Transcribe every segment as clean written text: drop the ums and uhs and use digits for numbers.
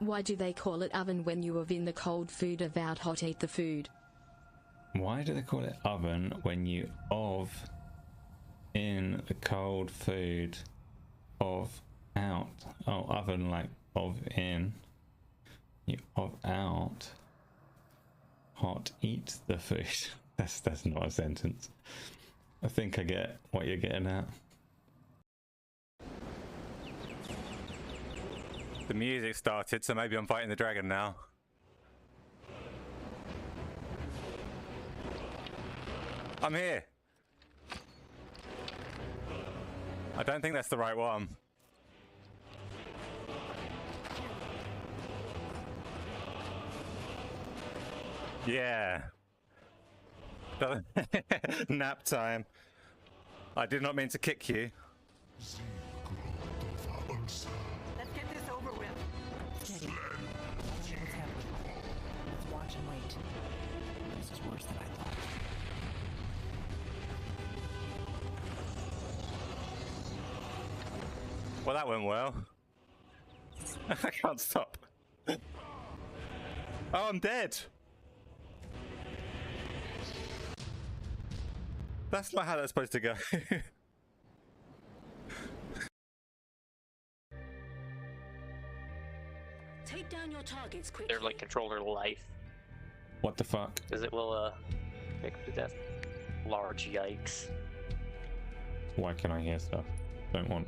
Why do they call it oven when you have in the cold food about hot ate the food? Why do they call it oven when you of in the cold food of out? Oh, oven like of in. You of out. Hot eat the food. That's not a sentence. I think I get what you're getting at. The music started, so maybe I'm fighting the dragon now. I'm here. I don't think that's the right one. Yeah. Nap time. I did not mean to kick you. Let's get this over with. Steady. What's happening? Let's watch and wait. This is worse than I thought. Well, that went well. I can't stop. Oh, I'm dead. That's not how that's supposed to go. Take down your targets quickly. They're like controller life. What the fuck? Because it will make them to death. Large yikes. Why can I hear stuff? Don't want.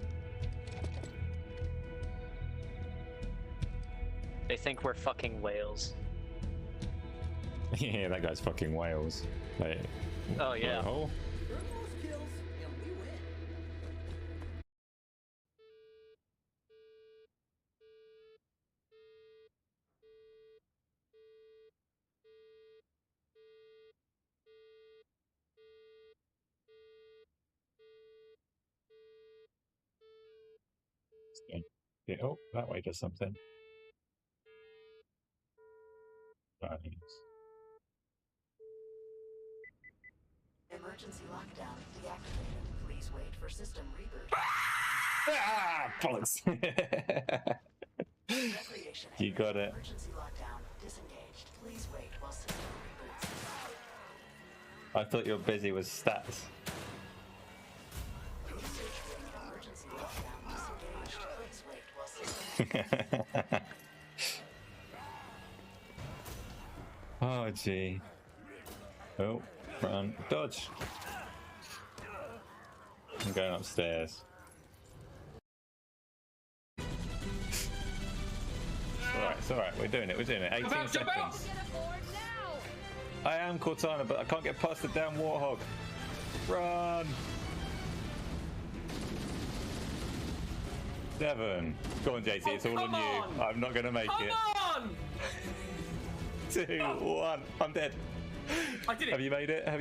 They think we're fucking whales. Yeah, that guy's fucking Wales. Like, oh yeah. Oh. Yeah, oh, that way does something. Emergency lockdown deactivated. Please wait for system reboot. Ah, bollocks. You got it. Emergency lockdown disengaged. Please wait while system reboots. I thought you were busy with stats. Emergency lockdown disengaged. Please wait while system Oh, gee. Oh, run. Dodge. I'm going upstairs. It's alright. We're doing it. 18 seconds. I am Cortana, but I can't get past the damn warthog. Run! 7. Go on, JT. It's all on you. I'm not going to make it. Come on! 2, 1. I'm dead. I did it. Have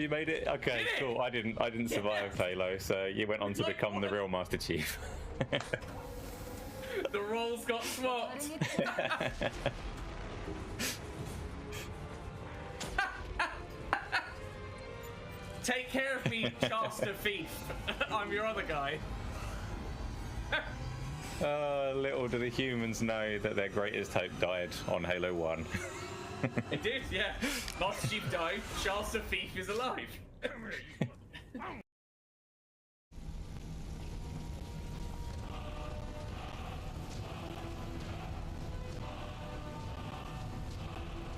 you made it? Okay, cool. I didn't survive Halo, so you went on to become the real Master Chief. The roles got swapped. Take care of me, Shasta Thief. I'm your other guy. Little do the humans know that their greatest hope died on Halo 1. It did, yeah. Master Chief died, Shasta Thief is alive.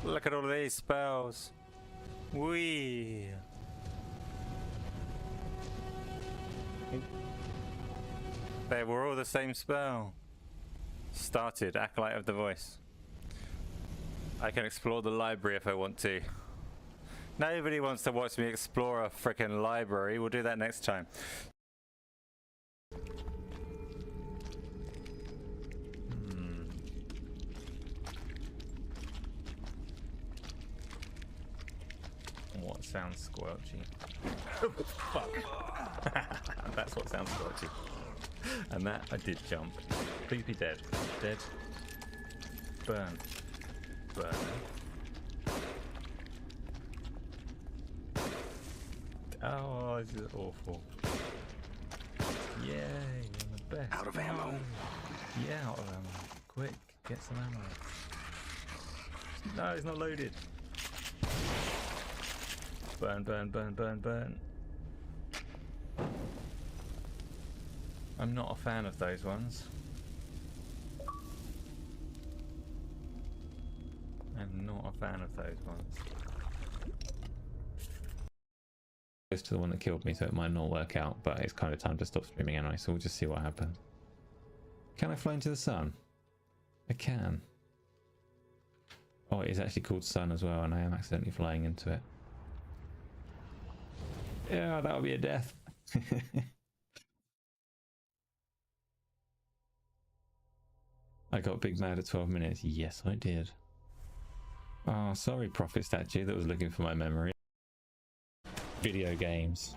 Look at all these spells. Wee. They were all the same spell. Started, Acolyte of the Voice. I can explore the library if I want to. Nobody wants to watch me explore a frickin' library. We'll do that next time. What sounds squelchy? Fuck. That's what sounds squelchy. And that I did jump. Please be dead. Dead. Burn. Burn. Oh, this is awful. Yay, you're the best. Out of ammo. Yeah, out of ammo. Quick. Get some ammo. No, it's not loaded. Burn, burn, burn, burn, burn. I'm not a fan of those ones. I'm not a fan of those ones. Goes to the one that killed me, so it might not work out, but it's kind of time to stop streaming anyway, so we'll just see what happens. Can I fly into the sun? I can. Oh, it is actually called sun as well, and I am accidentally flying into it. Yeah, that would be a death. I got big mad at 12 minutes. Yes, I did. Oh, sorry, Prophet Statue that was looking for my memory. Video games.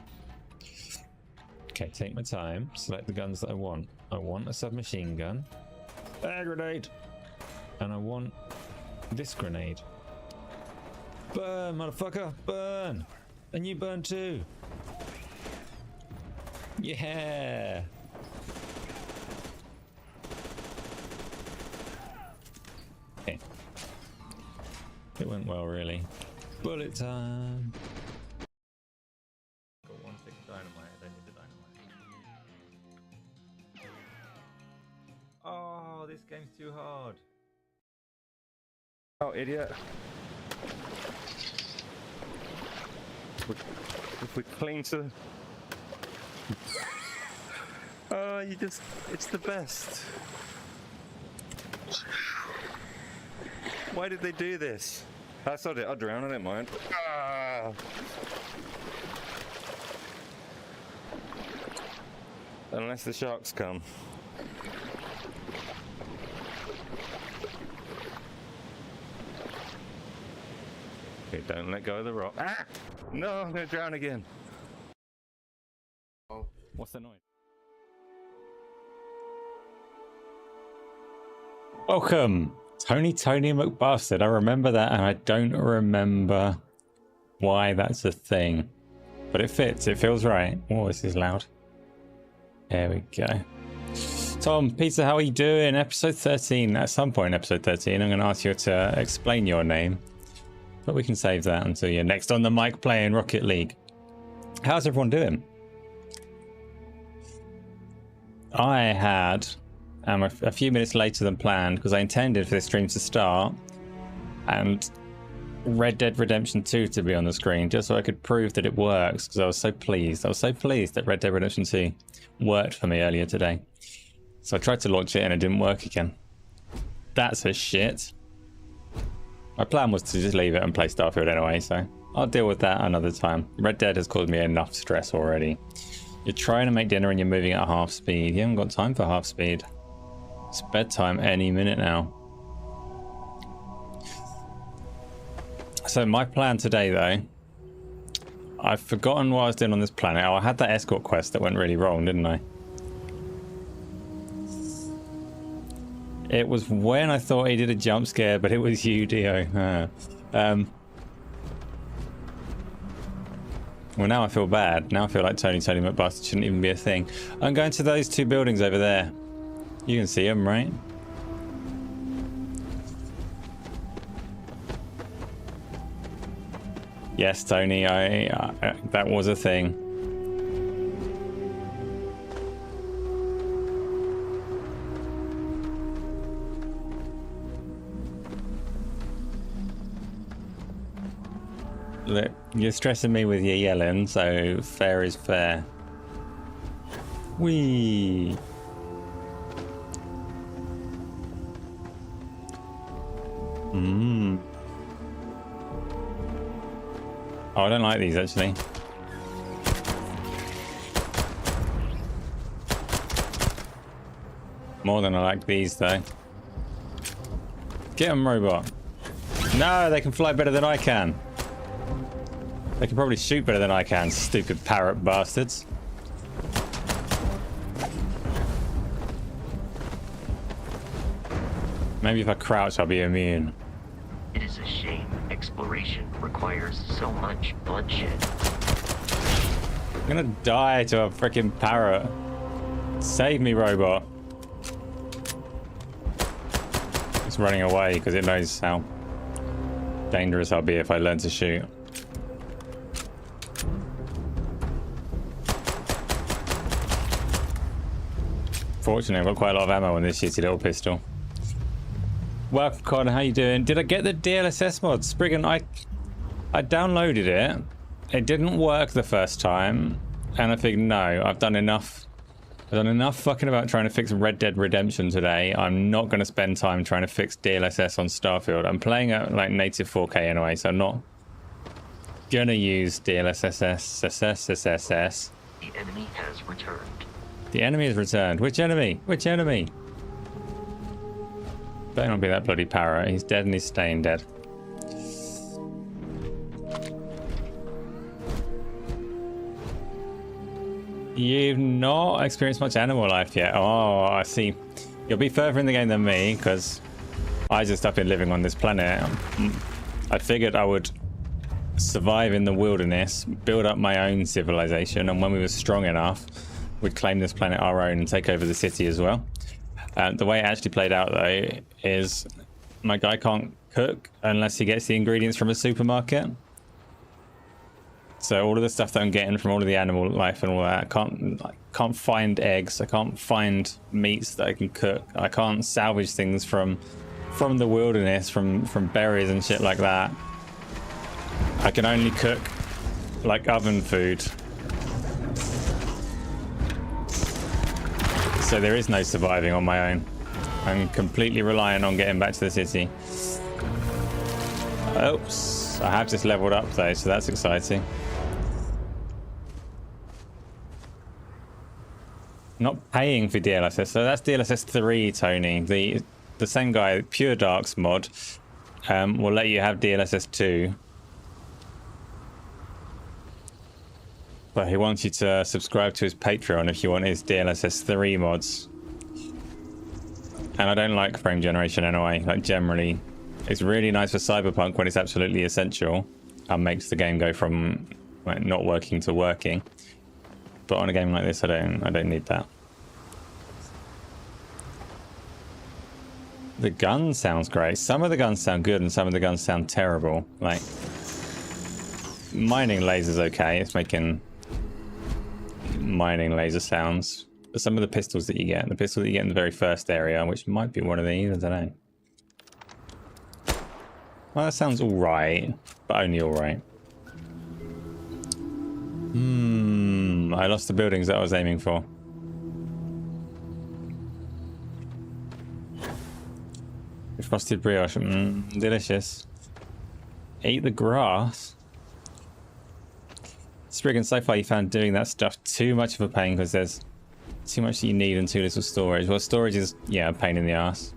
Okay, take my time. Select the guns that I want. I want a submachine gun. A grenade! And I want this grenade. Burn, motherfucker! Burn! And you burn too! Yeah! Okay. It went well, really. Bullet time! Got one stick of dynamite, I don't need the dynamite. Oh, this game's too hard. Oh, idiot. If we cling to... Oh, you just... It's the best. Why did they do this? I saw it. I'll drown. I don't mind. Ah. Unless the sharks come. Okay, don't let go of the rock. Ah! No, I'm going to drown again. Oh, what's the noise? Welcome, Tony McBastard. I remember that, and I don't remember why that's a thing. But it fits, it feels right. Oh, this is loud. There we go. Tom, Peter, how are you doing? Episode 13. At some point in episode 13, I'm going to ask you to explain your name. But we can save that until you're next on the mic playing Rocket League. How's everyone doing? I had a few minutes later than planned because I intended for this stream to start and Red Dead Redemption 2 to be on the screen just so I could prove that it works, because I was so pleased. I was so pleased that Red Dead Redemption 2 worked for me earlier today. So I tried to launch it and it didn't work again. That's a shit. My plan was to just leave it and play Starfield anyway, so I'll deal with that another time. Red Dead has caused me enough stress already. You're trying to make dinner and you're moving at half speed. You haven't got time for half speed. It's bedtime any minute now. So my plan today, though, I've forgotten what I was doing on this planet. Oh, I had that escort quest that went really wrong, didn't I? It was when I thought he did a jump scare, but it was you, Dio. Well, now I feel bad. Now I feel like Tony McBastard shouldn't even be a thing. I'm going to those two buildings over there. You can see them, right? Yes, Tony, that was a thing. Look, you're stressing me with your yelling, so fair is fair. Whee! Oh, I don't like these, actually. More than I like these, though. Get them, robot. No, they can fly better than I can. They can probably shoot better than I can, stupid parrot bastards. Maybe if I crouch, I'll be immune. It is a shame exploration requires so much bloodshed. I'm gonna die to a freaking parrot. Save me, robot. It's running away because it knows how dangerous I'll be if I learn to shoot. Fortunately, I've got quite a lot of ammo on this shitty little pistol. Welcome, Con. How you doing? Did I get the DLSS mod? Spriggan, I downloaded it. It didn't work the first time, and I figured, no, I've done enough. I've done enough fucking about trying to fix Red Dead Redemption today. I'm not going to spend time trying to fix DLSS on Starfield. I'm playing at like native 4K anyway, so I'm not gonna use DLSS. The enemy has returned. The enemy has returned. Which enemy? Which enemy? Better not be that bloody parrot. He's dead and he's staying dead. You've not experienced much animal life yet. Oh, I see. You'll be further in the game than me because I just have been living on this planet. I figured I would survive in the wilderness, build up my own civilization, and when we were strong enough, we'd claim this planet our own and take over the city as well. The way it actually played out, though, is my guy can't cook unless he gets the ingredients from a supermarket. So all of the stuff that I'm getting from all of the animal life and all that, I can't find eggs. I can't find meats that I can cook. I can't salvage things from the wilderness, from berries and shit like that. I can only cook like oven food. So there is no surviving on my own. I'm completely reliant on getting back to the city. Oops, I have just leveled up though, so that's exciting. Not paying for DLSS, so that's DLSS 3, Tony. The same guy, Pure Darks mod, will let you have DLSS 2. But he wants you to subscribe to his Patreon if you want his DLSS 3 mods. And I don't like frame generation anyway. Like generally, it's really nice for Cyberpunk when it's absolutely essential and makes the game go from like, not working to working. But on a game like this, I don't need that. The gun sounds great. Some of the guns sound good and some of the guns sound terrible. Like mining laser's okay. It's making mining laser sounds. But some of the pistols that you get, in the very first area, which might be one of these, I don't know. Well, that sounds all right, but only all right. I lost the buildings that I was aiming for. Frosted brioche, delicious. Eat the grass. Spriggan, so far you found doing that stuff too much of a pain because there's too much that you need and too little storage. Well, storage is, yeah, a pain in the ass.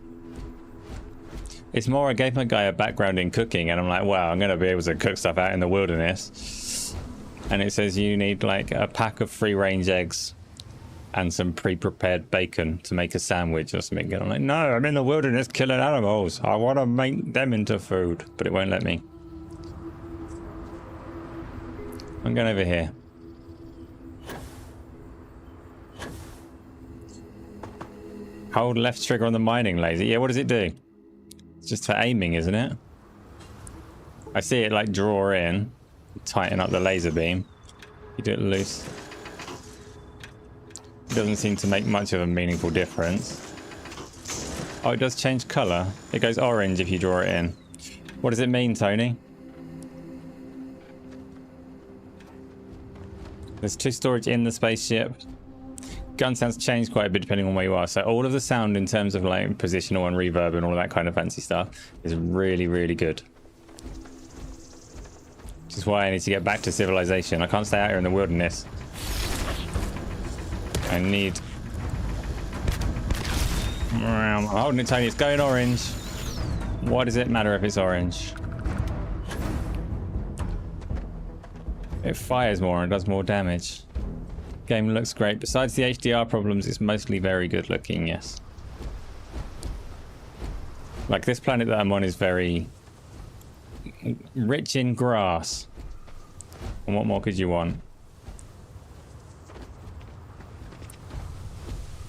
It's more, I gave my guy a background in cooking and I'm like, wow, I'm going to be able to cook stuff out in the wilderness. And it says you need like a pack of free-range eggs and some pre-prepared bacon to make a sandwich or something. And I'm like, no, I'm in the wilderness killing animals. I want to make them into food, but it won't let me. I'm going over here. Hold left trigger on the mining laser. Yeah, what does it do? It's just for aiming, isn't it? I see it like draw in, tighten up the laser beam. You do it loose. It doesn't seem to make much of a meaningful difference. Oh, it does change color. It goes orange if you draw it in. What does it mean, Tony? There's 2 storage in the spaceship. Gun sounds change quite a bit depending on where you are. So all of the sound in terms of like positional and reverb and all that kind of fancy stuff is really, really good. Which is why I need to get back to civilization. I can't stay out here in the wilderness. I need... I'm holding it, Tony. It's going orange. What does it matter if it's orange? It fires more and does more damage. Game looks great. Besides the HDR problems, it's mostly very good looking, yes. Like this planet that I'm on is very rich in grass. And what more could you want?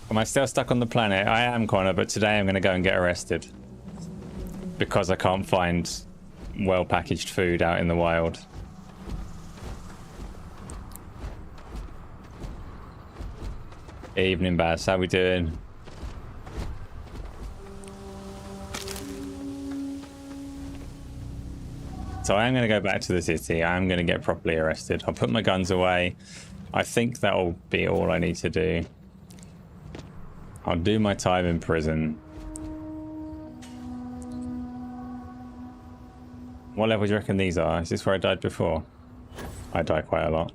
Am I still stuck on the planet? I am, Connor, but today I'm going to go and get arrested. because I can't find well-packaged food out in the wild. Evening, Bass. How we doing? So I am going to go back to the city. I'm going to get properly arrested. I'll put my guns away. I think that'll be all I need to do. I'll do my time in prison. What level do you reckon these are? Is this where I died before? I die quite a lot.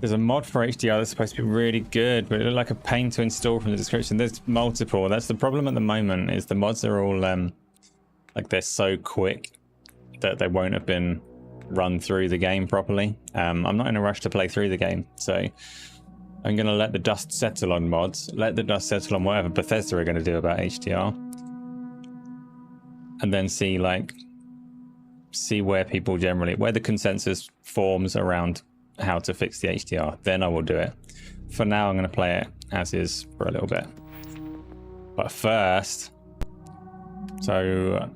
There's a mod for HDR that's supposed to be really good, but it looked like a pain to install from the description. There's multiple. That's the problem at the moment, is the mods are all like they're so quick that they won't have been run through the game properly. I'm not in a rush to play through the game, so I'm going to let the dust settle on mods, let the dust settle on whatever Bethesda are going to do about HDR, and then see where people generally, where the consensus forms around how to fix the HDR. Then I will do it. For now, I'm going to play it as is for a little bit. But first, so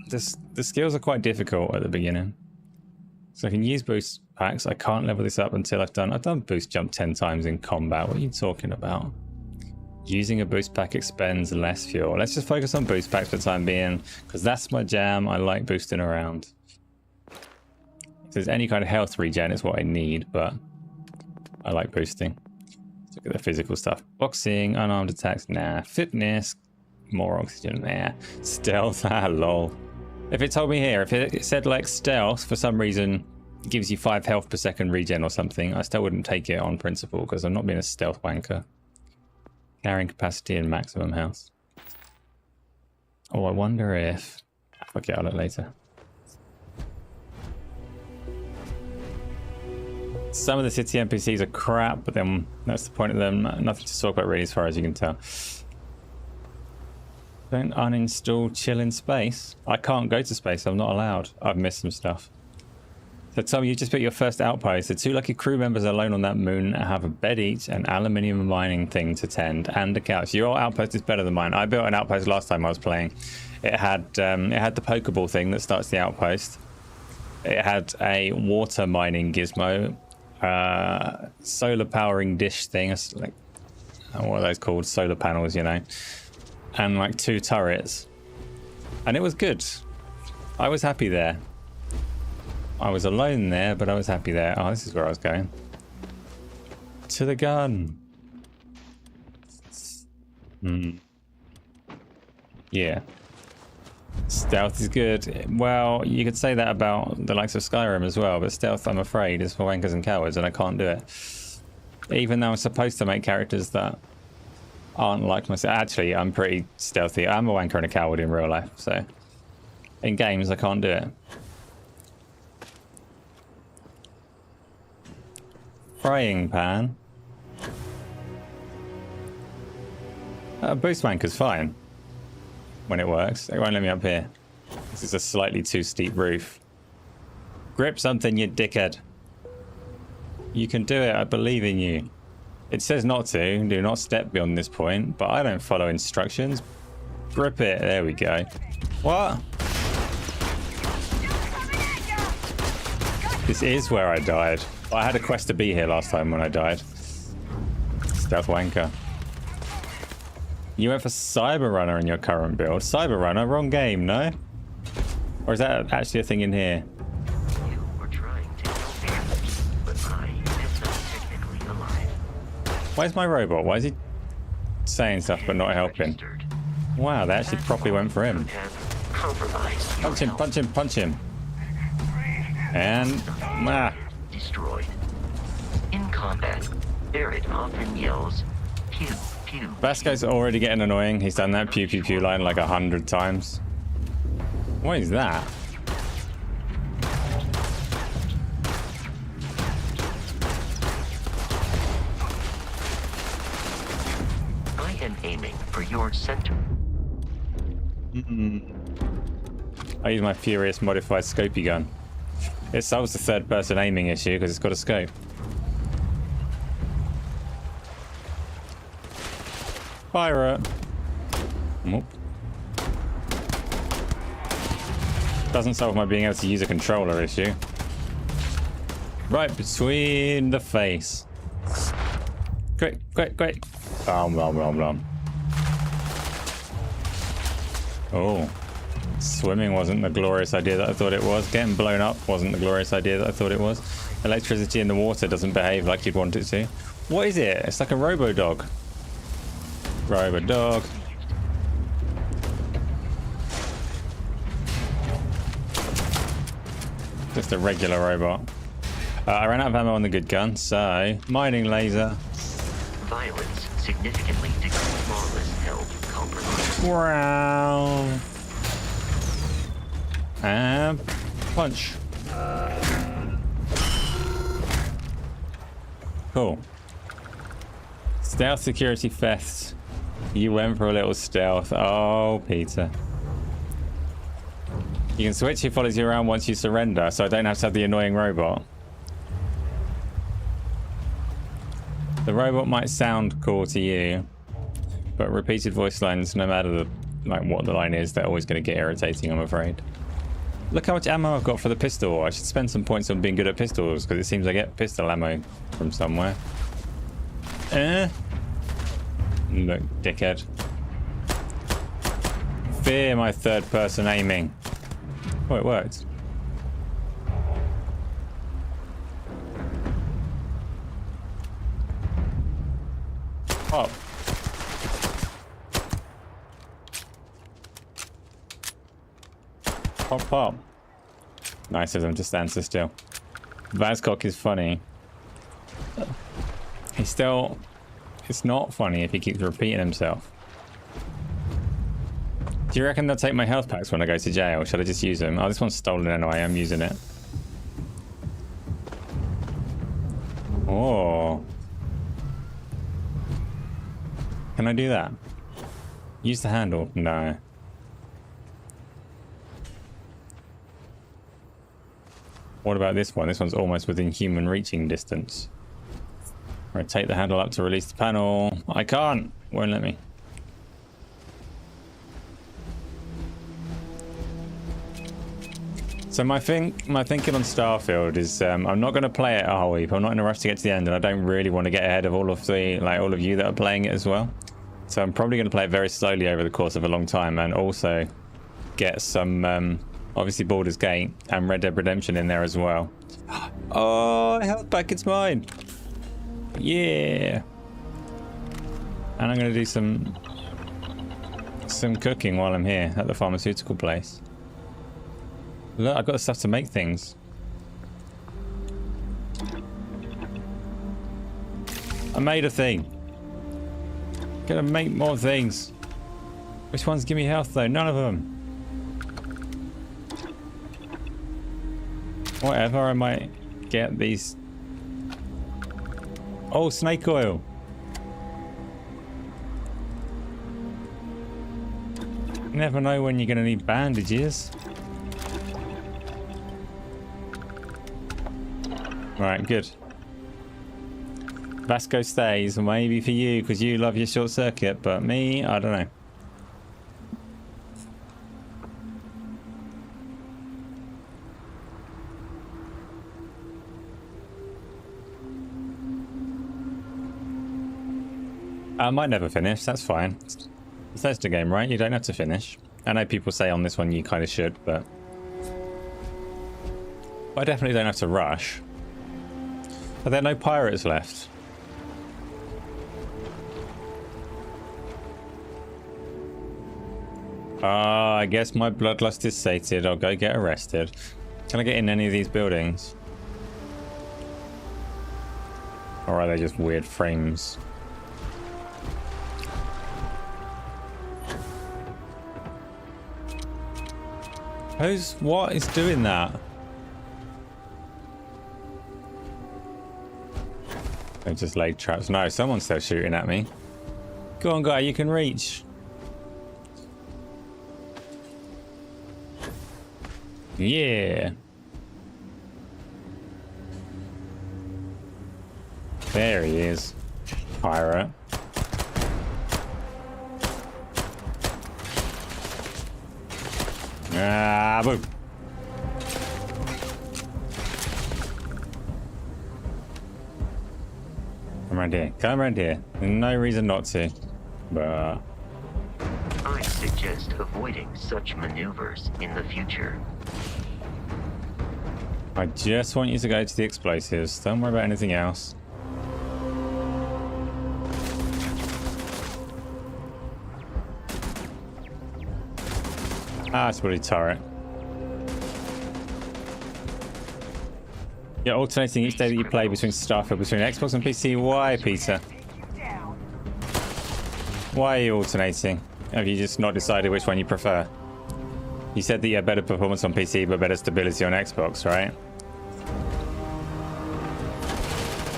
the skills are quite difficult at the beginning. So I can use boost packs. I can't level this up until I've done boost jump 10 times in combat. What are you talking about? Using a boost pack expends less fuel. Let's just focus on boost packs for the time being, because that's my jam. I like boosting around. If there's any kind of health regen, it's what I need, but I like boosting. Let's look at the physical stuff. Boxing, unarmed attacks, nah. Fitness, more oxygen, nah. Stealth, lol. If it told me here, if it said like stealth, for some reason, gives you 5 health per second regen or something, I still wouldn't take it on principle, because I'm not being a stealth wanker. Carrying capacity and maximum health. Oh, I wonder if... Fuck it, I'll look later. Some of the city NPCs are crap, but then that's the point of them. Nothing to talk about really, as far as you can tell. Don't uninstall chill in space. I can't go to space, I'm not allowed. I've missed some stuff. So Tom, you just put your first outpost. The 2 lucky crew members alone on that moon have a bed each, an aluminium mining thing to tend, and a couch. Your outpost is better than mine. I built an outpost last time I was playing. It had the Pokeball thing that starts the outpost. It had a water mining gizmo, solar powering dish thing. It's like, what are those called? Solar panels, you know. And like 2 turrets. And it was good. I was happy there. I was alone there, but I was happy there. Oh, this is where I was going. To the gun. Yeah. Stealth is good. Well, you could say that about the likes of Skyrim as well, but stealth, I'm afraid, is for wankers and cowards, and I can't do it. Even though I'm supposed to make characters that aren't like myself. Actually, I'm pretty stealthy. I'm a wanker and a coward in real life, so in games I can't do it. Frying pan. Boost wanker's fine when it works. It won't let me up here. This is a slightly too steep roof. Grip something, you dickhead. You can do it. I believe in you. It says not to. Do not step beyond this point, but I don't follow instructions. Grip it. There we go. What? This is where I died. I had a quest to be here last time when I died. Stealth wanker. You went for Cyber Runner in your current build. Cyber Runner? Wrong game, no? Or is that actually a thing in here? You were trying to help me, but I am not technically alive. Where's my robot? Why is he saying stuff but not helping? Wow, they actually properly went for him. Punch him, punch him, punch him. And... destroyed. In combat, Barrett often yells, pew, pew. Vasco's already getting annoying. He's done that pew pew pew line like 100 times. What is that? I am aiming for your center. I use my Furious modified scopey gun. It solves the third person aiming issue because it's got a scope. pirate. Whoop. Doesn't solve my being able to use a controller issue. Right between the face. Great. Oh. Swimming wasn't the glorious idea that I thought it was. Getting blown up wasn't the glorious idea that I thought it was. Electricity in the water doesn't behave like you'd want it to. What is it? It's like a robo-dog. Robo-dog. Just a regular robot. I ran out of ammo on the good gun, so mining laser. Violence significantly decreased lawless health compromised. Wow. And punch. Cool. Stealth, security, theft. You went for a little stealth. Oh, Peter. You can switch who follows you around once you surrender, so I don't have to have the annoying robot. The robot might sound cool to you, but repeated voice lines, no matter what the line is, they're always going to get irritating, I'm afraid. Look how much ammo I've got for the pistol. I should spend some points on being good at pistols, because it seems I get pistol ammo from somewhere. Look, dickhead. Fear my third person aiming. Oh, it worked. Oh. Pop, pop. Nice of them to stand so still. Vascock is funny. He's still... It's not funny if he keeps repeating himself. Do you reckon they'll take my health packs when I go to jail? Should I just use them? Oh, this one's stolen anyway. I'm using it. Oh. Can I do that? Use the handle? No. What about this one? This one's almost within human reaching distance. All right, take the handle up to release the panel. I can't. Won't let me. So my thinking on Starfield is I'm not going to play it a whole heap. I'm not in a rush to get to the end, and I don't really want to get ahead of all of you that are playing it as well. So I'm probably going to play it very slowly over the course of a long time, and also get some obviously Baldur's Gate and Red Dead Redemption in there as well. Oh, health back, it's mine. Yeah. And I'm going to do some cooking while I'm here at the pharmaceutical place. Look, I've got the stuff to make things. I made a thing. Gonna make more things. Which ones give me health though? None of them. Whatever, I might get these. Oh, snake oil. Never know when you're gonna need bandages. Right, good. Vasco stays, maybe for you, because you love your short circuit, but me, I don't know. I might never finish, that's fine. It's a Bethesda game, right? You don't have to finish. I know people say on this one you kind of should, but I definitely don't have to rush. Are there no pirates left? I guess my bloodlust is sated. I'll go get arrested. Can I get in any of these buildings? Or are they just weird frames? What is doing that? They just laid traps. No, someone's still shooting at me. Go on, guy, you can reach. Yeah. There he is. Pirate. Ah, boo. Come around here. Come around here. No reason not to. But I suggest avoiding such maneuvers in the future. I just want you to go to the explosives. Don't worry about anything else. Ah, it's a bloody turret. You're alternating each day that you play between Starfield, between Xbox and PC. Why, Peter? Why are you alternating? Have you just not decided which one you prefer? You said that you had better performance on PC but better stability on Xbox, right?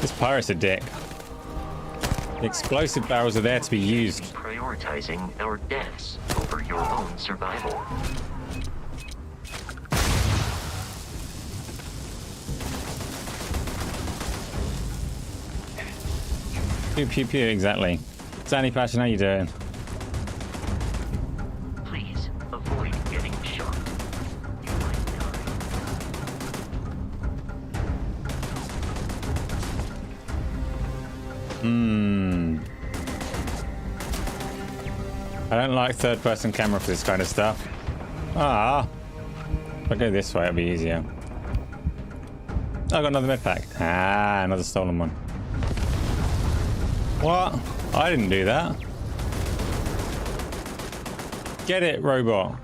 This pirate's a dick. The explosive barrels are there to be used. Prioritizing our deaths over your own survival. Pew pew pew, exactly. Danny Passion, how you doing? Please avoid getting shot. You might die. I don't like third-person camera for this kind of stuff. Ah. If I go this way, it'll be easier. Oh, I got another med pack. Ah, another stolen one. What? I didn't do that. Get it, robot.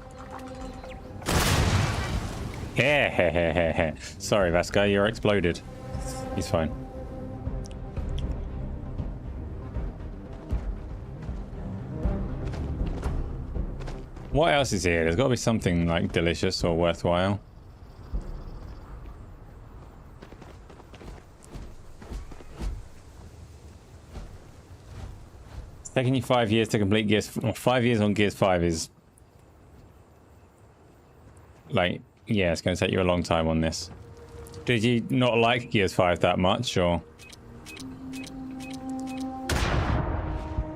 Yeah. Sorry, Vasco, you're exploded. He's fine. What else is here? There's got to be something like delicious or worthwhile. It's taking you 5 years to complete Gears. Well, 5 years on Gears 5 is like, yeah, it's going to take you a long time on this. Did you not like Gears 5 that much, or?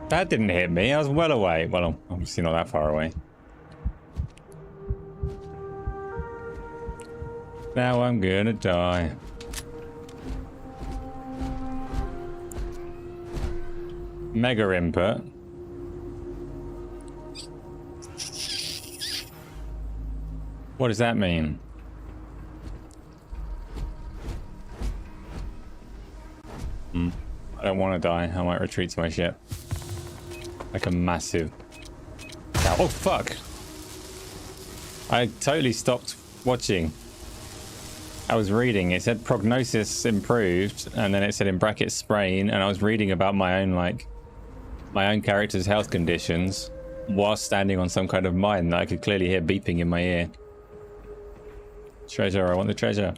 That didn't hit me. I was well away. Well, obviously not that far away. Now I'm gonna die. Mega input. What does that mean? I don't want to die. I might retreat to my ship. Like a massive... Oh, fuck! I totally stopped watching. I was reading, it said prognosis improved, and then it said in brackets sprain, and I was reading about my own, like, my own character's health conditions whilst standing on some kind of mine that I could clearly hear beeping in my ear. Treasure, I want the treasure.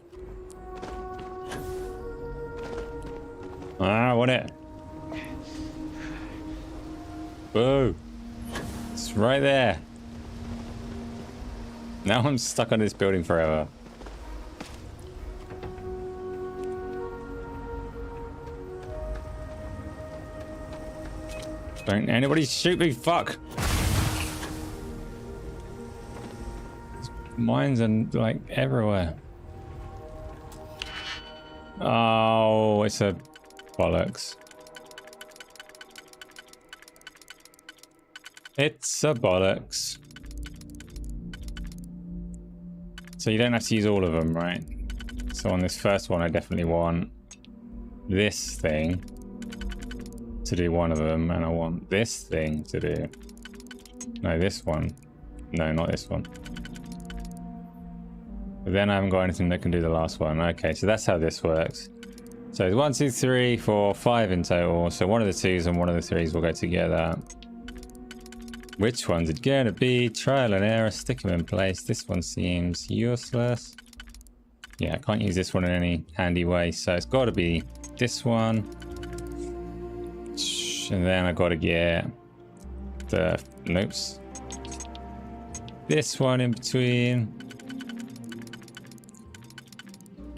Ah, I want it. Boo. It's right there. Now I'm stuck on this building forever. Don't anybody shoot me, fuck! Mines are like everywhere. Oh, it's a bollocks. It's a bollocks. So you don't have to use all of them, right? So on this first one, I definitely want this thing to do one of them, and I want this thing to do... No, this one. No, not this one. But then I haven't got anything that can do the last one. Okay, so that's how this works. So it's 1, 2, 3, 4, 5 in total. So one of the 2s and one of the 3s will go together. Which one's it gonna be? Trial and error, stick them in place. This one seems useless. Yeah, I can't use this one in any handy way, so it's got to be this one. And then I got to get the... Noops. This one in between.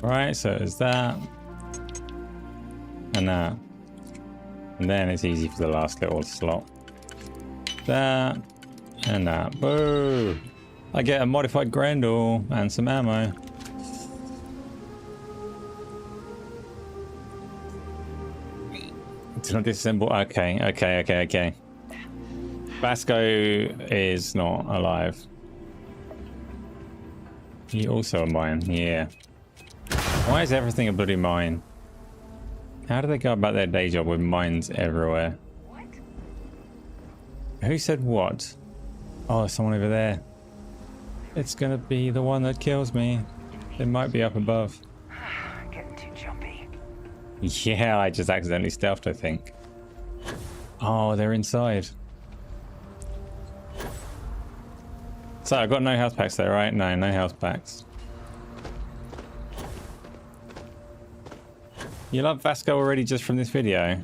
Right, so it's that. And that. And then it's easy for the last little slot. That. And that. Boo! I get a modified Grendel and some ammo. Do not disassemble. Okay. Vasco is not alive. You also a mine, yeah. Why is everything a bloody mine? How do they go about their day job with mines everywhere? What? Who said what? Oh, there's someone over there. It's gonna be the one that kills me. It might be up above. Getting too jumpy. Yeah, I just accidentally stealthed, I think. Oh, they're inside. So I've got no health packs there, right? No health packs. You love Vasco already just from this video?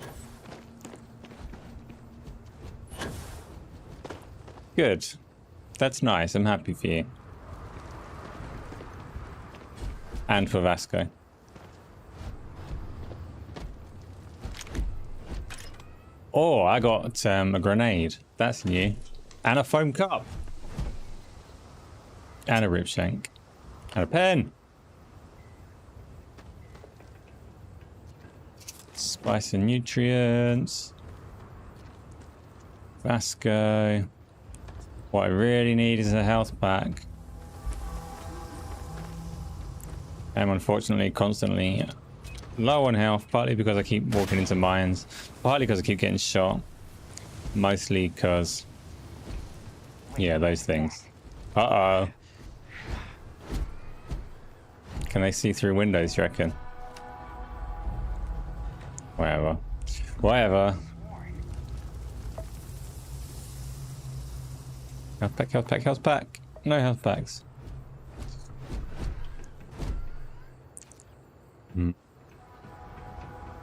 Good. That's nice. I'm happy for you. And for Vasco. Oh, I got a grenade. That's new. And a foam cup. And a rib shank. And a pen. Spice and nutrients. Vasco. What I really need is a health pack. I'm unfortunately constantly low on health, partly because I keep walking into mines, partly because I keep getting shot, mostly because, yeah, those things. Uh-oh. Can they see through windows, you reckon? Whatever. Whatever. Health pack, health pack, health pack. No health packs.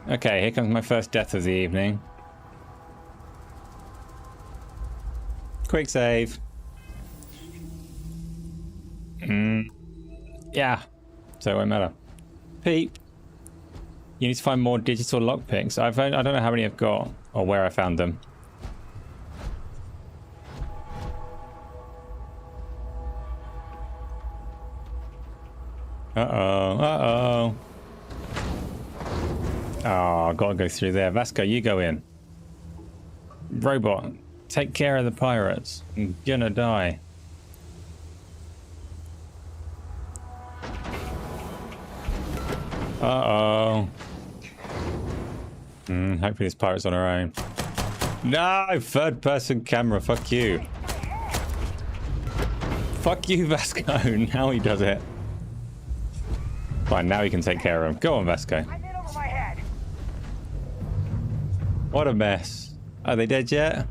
Okay, here comes my first death of the evening. Quick save. Yeah. So it won't matter. Pete. You need to find more digital lockpicks. I don't know how many I've got or where I found them. Uh-oh. Oh, I gotta go through there. Vasco, you go in. Robot, take care of the pirates. I'm gonna die. Uh-oh. Hopefully this pirate's on her own. No! Third person camera, fuck you. Fuck you, Vasco. Now he does it. Fine, now he can take care of him. Go on, Vasco. What a mess. Are they dead yet?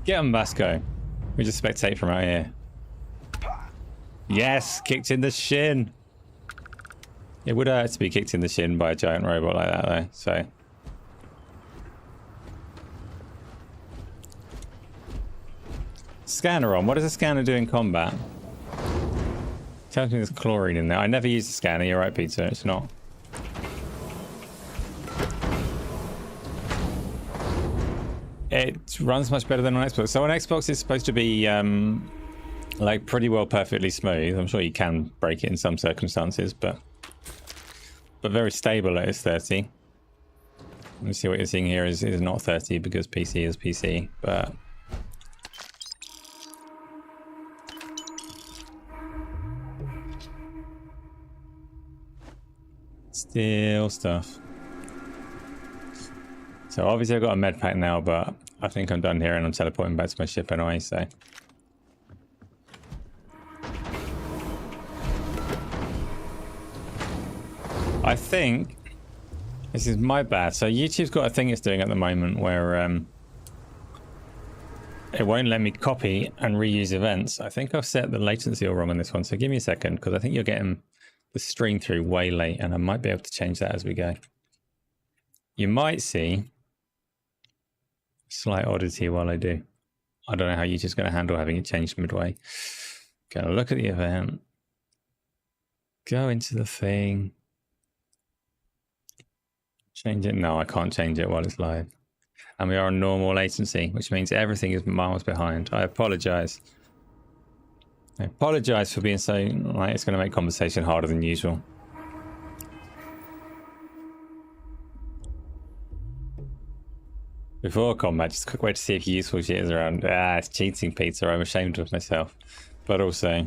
Get him, Vasco. We just spectate from out here. Yes, kicked in the shin. It would hurt to be kicked in the shin by a giant robot like that, though, so. Scanner on. What does a scanner do in combat? Tells me there's chlorine in there. I never use the scanner. You're right, Peter. It's not. It runs much better than on Xbox. So on Xbox, it's supposed to be like pretty well perfectly smooth. I'm sure you can break it in some circumstances, but very stable at its 30. Let me see what you're seeing here is not 30 because PC is PC, but still stuff. So obviously I've got a med pack now, but I think I'm done here and I'm teleporting back to my ship anyway, so. I think this is my bad. So YouTube's got a thing it's doing at the moment where it won't let me copy and reuse events. I think I've set the latency all wrong on this one, so give me a second because I think you're getting the stream through way late and I might be able to change that as we go. You might see slight oddity while I do. I don't know how YouTube's going to handle having it changed midway. Gonna look at the event. Go into the thing. Change it. No, I can't change it while it's live. And we are on normal latency, which means everything is miles behind. I apologize. I apologize for being so, like, it's going to make conversation harder than usual. Before combat, just a quick way to see if useful shit is around. Ah, it's cheating, Peter. I'm ashamed of myself. But also,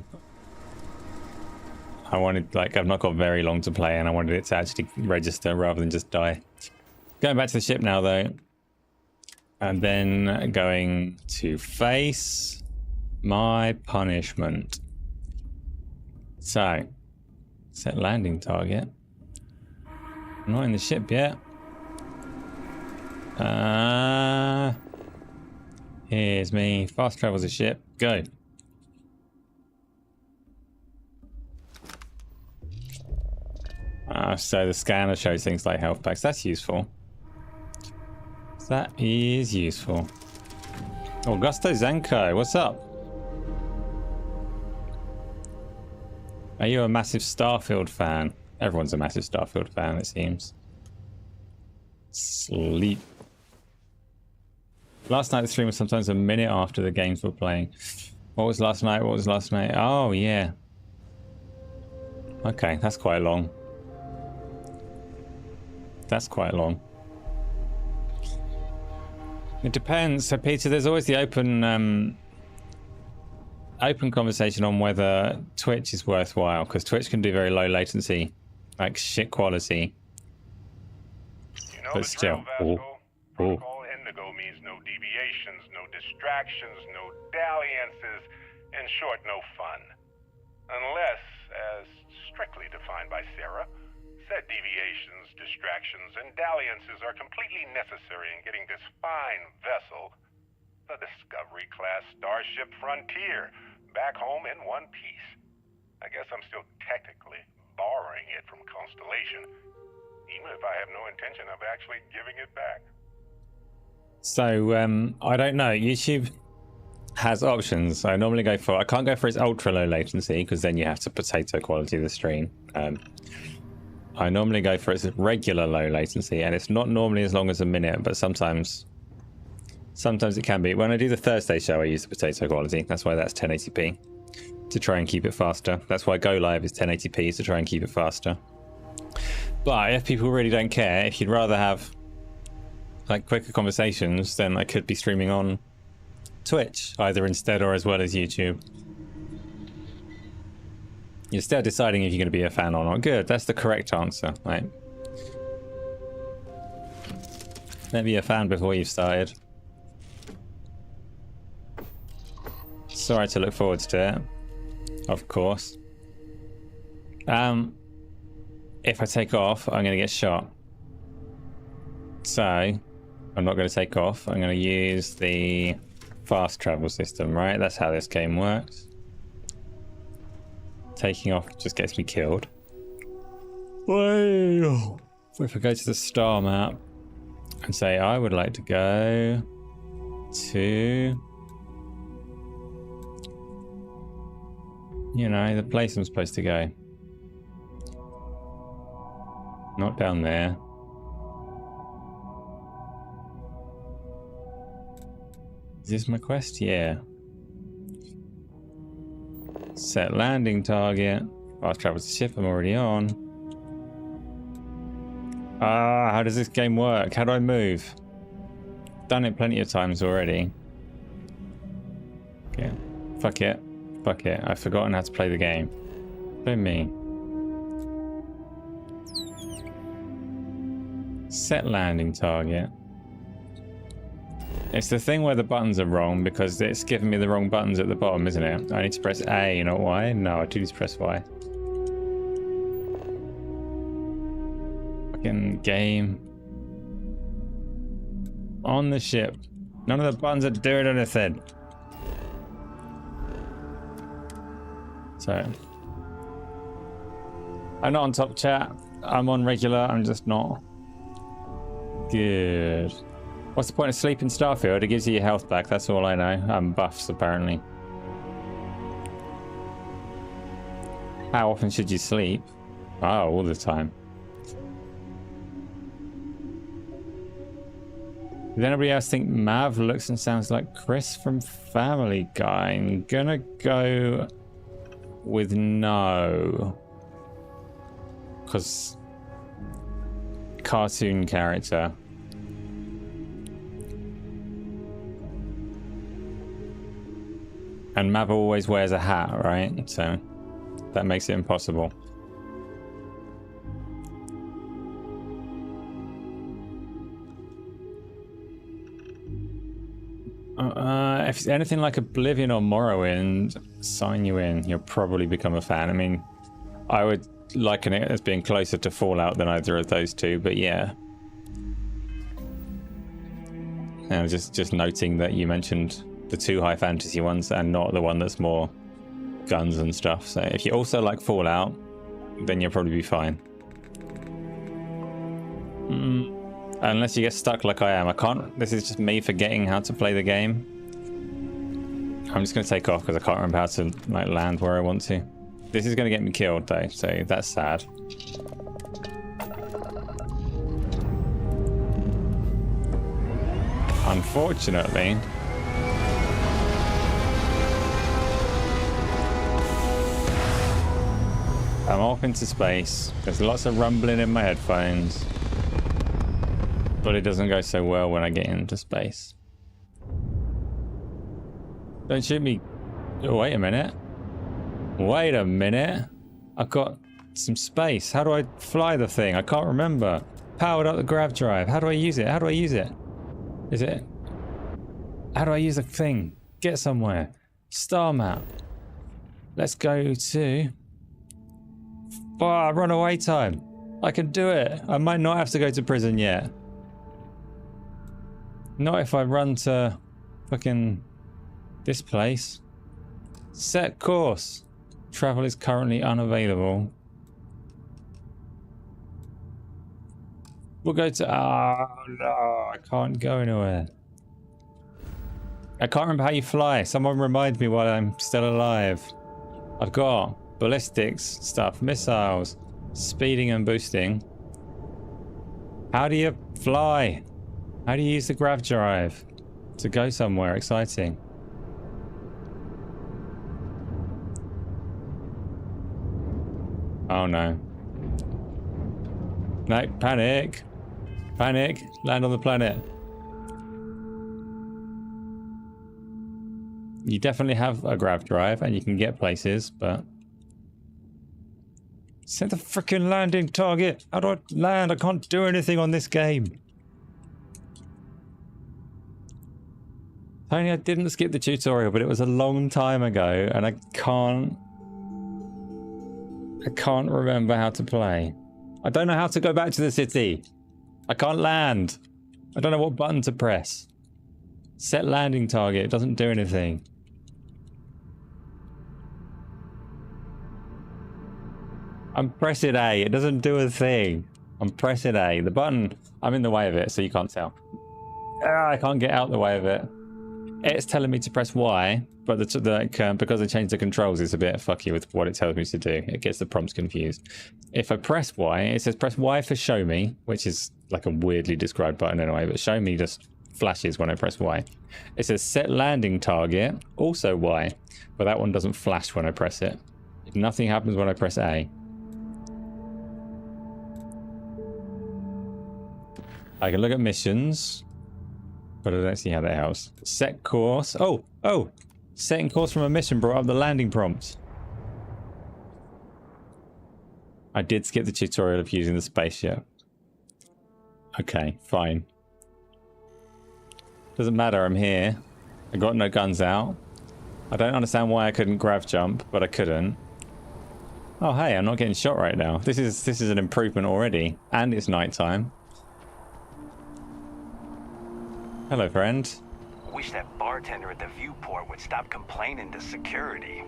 I wanted, like, I've not got very long to play, and I wanted it to actually register rather than just die. Going back to the ship now, though. And then going to face my punishment. So, set landing target. I'm not in the ship yet. Here's me. Fast travel's a ship. Go. So the scanner shows things like health packs. That's useful. That is useful. Augusto Zanko, what's up? Are you a massive Starfield fan? Everyone's a massive Starfield fan, it seems. Sleep. Last night the stream was sometimes a minute after the games were playing. What was last night? What was last night? Oh, yeah. Okay, that's quite long. That's quite long. It depends. So, Peter, there's always the open conversation on whether Twitch is worthwhile, because Twitch can do very low latency, like shit quality. You know, but still. Protocol Indigo means no deviations, no distractions, no dalliances, in short, no fun. Unless, as strictly defined by Sarah, said deviations, distractions, and dalliances are completely necessary in getting this fine vessel, the Discovery-class Starship Frontier, back home in one piece. I guess I'm still technically borrowing it from Constellation, even if I have no intention of actually giving it back. So, I don't know. YouTube has options. I normally go for... I can't go for its ultra low latency, because then you have to potato quality the stream. I normally go for its regular low latency, and it's not normally as long as a minute, but sometimes it can be. When I do the Thursday show, I use the potato quality. That's why that's 1080p, to try and keep it faster. That's why Go Live is 1080p, to try and keep it faster. But if people really don't care, if you'd rather have like quicker conversations, then I could be streaming on Twitch, either instead or as well as YouTube. You're still deciding if you're going to be a fan or not. Good, that's the correct answer, right? Don't be a fan before you've started. Sorry to look forward to it, of course. If I take off, I'm going to get shot. So, I'm not going to take off. I'm going to use the fast travel system, right? That's how this game works. Taking off just gets me killed. Whoa. If I go to the star map and say I would like to go to, you know, the place I'm supposed to go. Not down there. Is this my quest? Yeah. Set landing target. Fast travel to ship I'm already on. How does this game work? How do I move? Done it plenty of times already. Okay. Fuck it. Fuck it. I've forgotten how to play the game. Don't me. Set landing target. It's the thing where the buttons are wrong because it's giving me the wrong buttons at the bottom, isn't it? I need to press A, not Y? No, I do need to press Y. Fucking game. On the ship. None of the buttons are doing anything. So. I'm not on top chat. I'm on regular. I'm just not. Good. What's the point of sleeping Starfield? It gives you your health back, that's all I know. Buffs, apparently. How often should you sleep? Oh, all the time. Does anybody else think Mav looks and sounds like Chris from Family Guy? I'm gonna go with no. Because cartoon character. And Mav always wears a hat, right? So that makes it impossible. If it's anything like Oblivion or Morrowind, sign you in. You'll probably become a fan. I mean, I would liken it as being closer to Fallout than either of those two, but yeah. And just noting that you mentioned the two high fantasy ones and not the one that's more guns and stuff. So if you also like Fallout, then you'll probably be fine. Unless you get stuck like I am. I can't. This is just me forgetting how to play the game. I'm just going to take off because I can't remember how to like land where I want to. This is going to get me killed though, so that's sad. Unfortunately, I'm off into space. There's lots of rumbling in my headphones. But it doesn't go so well when I get into space. Don't shoot me. Oh, wait a minute. Wait a minute. I've got some space. How do I fly the thing? I can't remember. Powered up the grav drive. How do I use it? How do I use it? Is it? How do I use the thing? Get somewhere. Star map. Let's go to... Oh, runaway time. I can do it. I might not have to go to prison yet. Not if I run to fucking this place. Set course. Travel is currently unavailable. We'll go to... Oh, no. I can't go anywhere. I can't remember how you fly. Someone remind me while I'm still alive. I've got ballistics stuff, missiles, speeding and boosting. How do you fly? How do you use the grav drive to go somewhere exciting? Oh no. No, panic. Panic. Land on the planet. You definitely have a grav drive and you can get places, but... Set the freaking landing target. How do I land? I can't do anything on this game. Tony, I didn't skip the tutorial, but it was a long time ago, and I can't remember how to play. I don't know how to go back to the city. I can't land. I don't know what button to press. Set landing target. It doesn't do anything. I'm pressing A. It doesn't do a thing. I'm pressing A. The button, I'm in the way of it, so you can't tell. I can't get out the way of it. It's telling me to press Y, but because I changed the controls, it's a bit fucky with what it tells me to do. It gets the prompts confused. If I press Y, it says press Y for show me, which is like a weirdly described button anyway, but show me just flashes when I press Y. It says set landing target, also Y, but that one doesn't flash when I press it. Nothing happens when I press A. I can look at missions, but I don't see how that helps. Set course. Oh! Setting course from a mission brought up the landing prompt. I did skip the tutorial of using the spaceship. Okay, fine. Doesn't matter, I'm here. I got no guns out. I don't understand why I couldn't grav jump, but I couldn't. Oh hey, I'm not getting shot right now. This is an improvement already, and it's nighttime. Hello, friend. Wish that bartender at the viewport would stop complaining to security.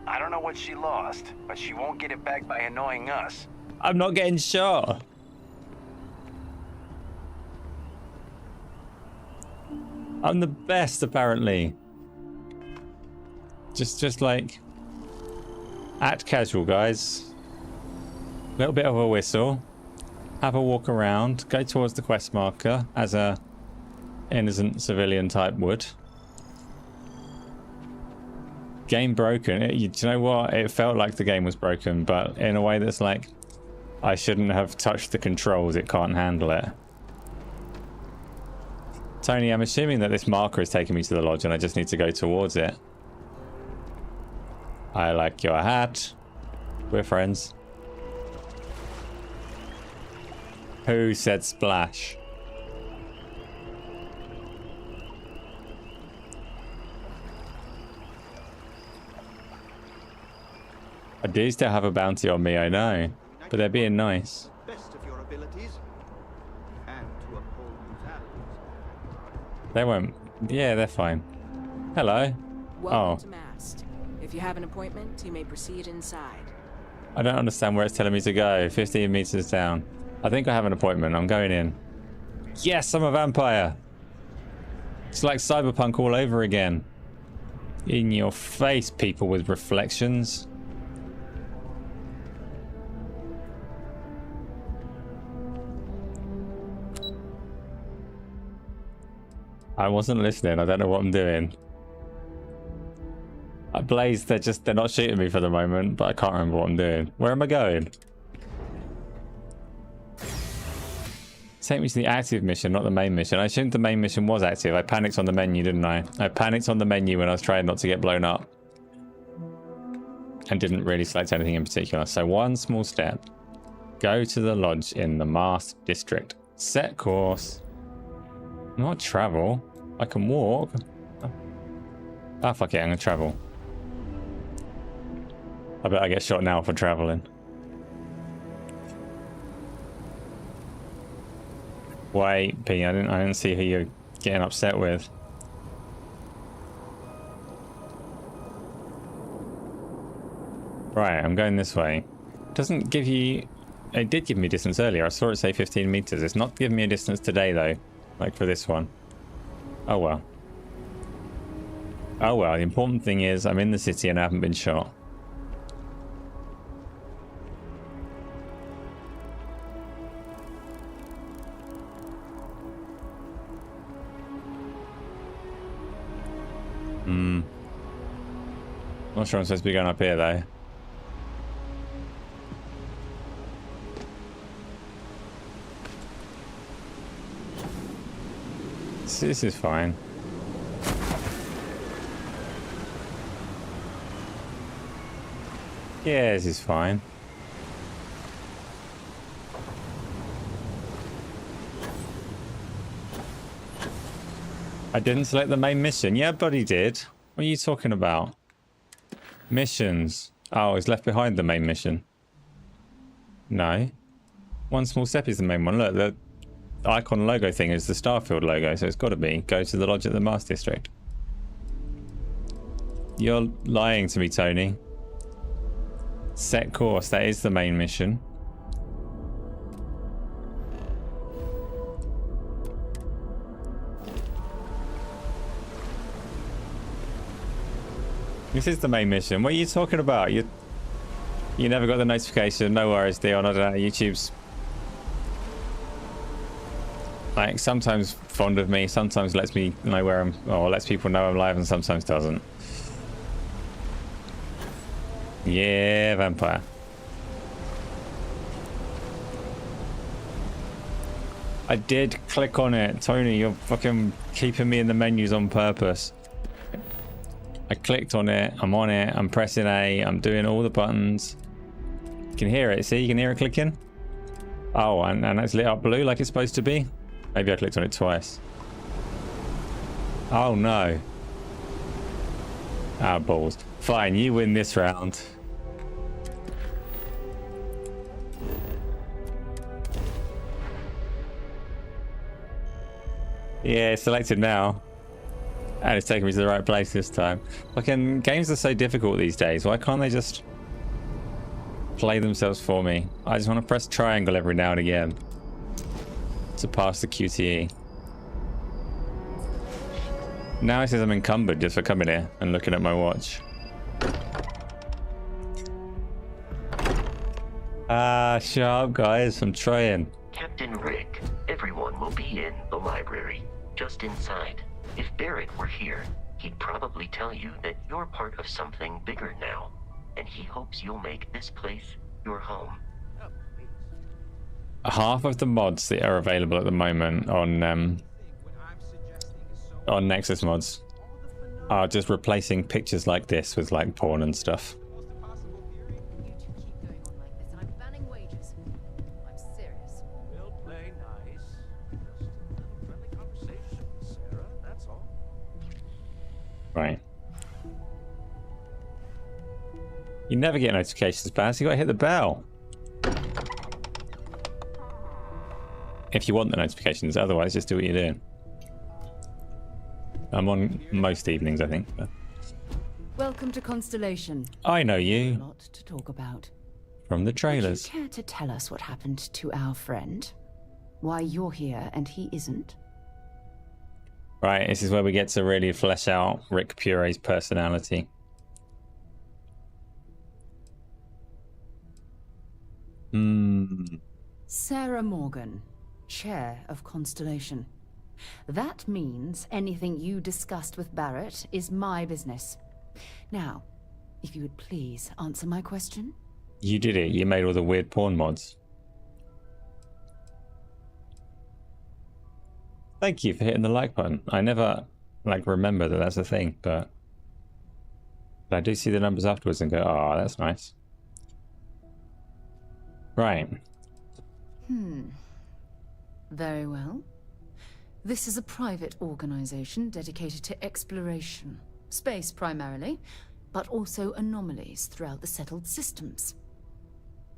I don't know what she lost, but she won't get it back by annoying us. I'm not getting shot. I'm the best, apparently. Just like... act casual, guys. A little bit of a whistle. Have a walk around. Go towards the quest marker as a innocent civilian type would. Game broken. Do you know what? It felt like the game was broken, but in a way that's like, I shouldn't have touched the controls. It can't handle it. Tony, I'm assuming that this marker is taking me to the lodge and I just need to go towards it. I like your hat. We're friends. Who said splash? I do still have a bounty on me, I know. But they're being nice. Best of your abilities and to uphold They won't. Yeah, they're fine. Hello. Welcome to Mast. If you have an appointment, you may proceed inside. I don't understand where it's telling me to go. 15 meters down. I think I have an appointment. I'm going in. Yes, I'm a vampire. It's like Cyberpunk all over again. In your face, people with reflections. I wasn't listening. I don't know what I'm doing. Blaze, they're not shooting me for the moment, but I can't remember what I'm doing. Where am I going? Take me to the active mission, not the main mission. I assumed the main mission was active. I panicked on the menu, didn't I? I panicked on the menu when I was trying not to get blown up. And didn't really select anything in particular. So one small step. Go to the lodge in the Mast District. Set course. Not travel. I can walk. Ah, fuck it, I'm gonna travel. I bet I get shot now for traveling. Wait, P, I didn't see who you're getting upset with. Right, I'm going this way. Doesn't give you... It did give me distance earlier. I saw it say 15 meters. It's not giving me a distance today, though. Like for this one. Oh, well. Oh, well. The important thing is I'm in the city and I haven't been shot. Not sure I'm supposed to be going up here, though. This is fine. Yeah, this is fine. I didn't select the main mission. Yeah, buddy did. What are you talking about? Missions. Oh, it's left behind the main mission. No. One small step is the main one. Look, the icon logo thing is the Starfield logo, so it's got to be. Go to the lodge at the Mast District. You're lying to me, Tony. Set course. That is the main mission. This is the main mission. What are you talking about? You never got the notification. No worries, Dion. I don't know. YouTube's like sometimes fond of me, sometimes lets me know where I'm, or lets people know I'm live, and sometimes doesn't. Yeah, vampire. I did click on it. Tony, you're fucking keeping me in the menus on purpose. I clicked on it, I'm on it, I'm pressing A, I'm doing all the buttons. You can hear it, see? You can hear it clicking? Oh, and that's lit up blue like it's supposed to be? Maybe I clicked on it twice. Oh no. Ah, balls. Fine, you win this round. Yeah, it's selected now. And it's taking me to the right place this time. Fucking games are so difficult these days. Why can't they just play themselves for me? I just want to press triangle every now and again to pass the QTE. Now it says I'm encumbered just for coming here and looking at my watch. Ah, shut up, guys. I'm trying. Captain Rick, everyone will be in the library. just inside. If Barrett were here, he'd probably tell you that you're part of something bigger now, and he hopes you'll make this place your home. Half of the mods that are available at the moment on Nexus mods are just replacing pictures like this with like porn and stuff. Right. You never get notifications, Baz. You gotta hit the bell. If you want the notifications, otherwise just do what you're doing. I'm on most evenings, I think. But... Welcome to Constellation. I know you. A lot to talk about. From the trailers. Would you care to tell us what happened to our friend? Why you're here and he isn't? Right, this is where we get to really flesh out Rick Pure's personality. Sarah Morgan, chair of Constellation. That means anything you discussed with Barrett is my business. Now, if you would please answer my question. You did it. You made all the weird porn mods. Thank you for hitting the like button. I never remember that that's a thing, but I do see the numbers afterwards and go, oh, that's nice. Right. Very well. This is a private organization dedicated to exploration. Space primarily, but also anomalies throughout the settled systems.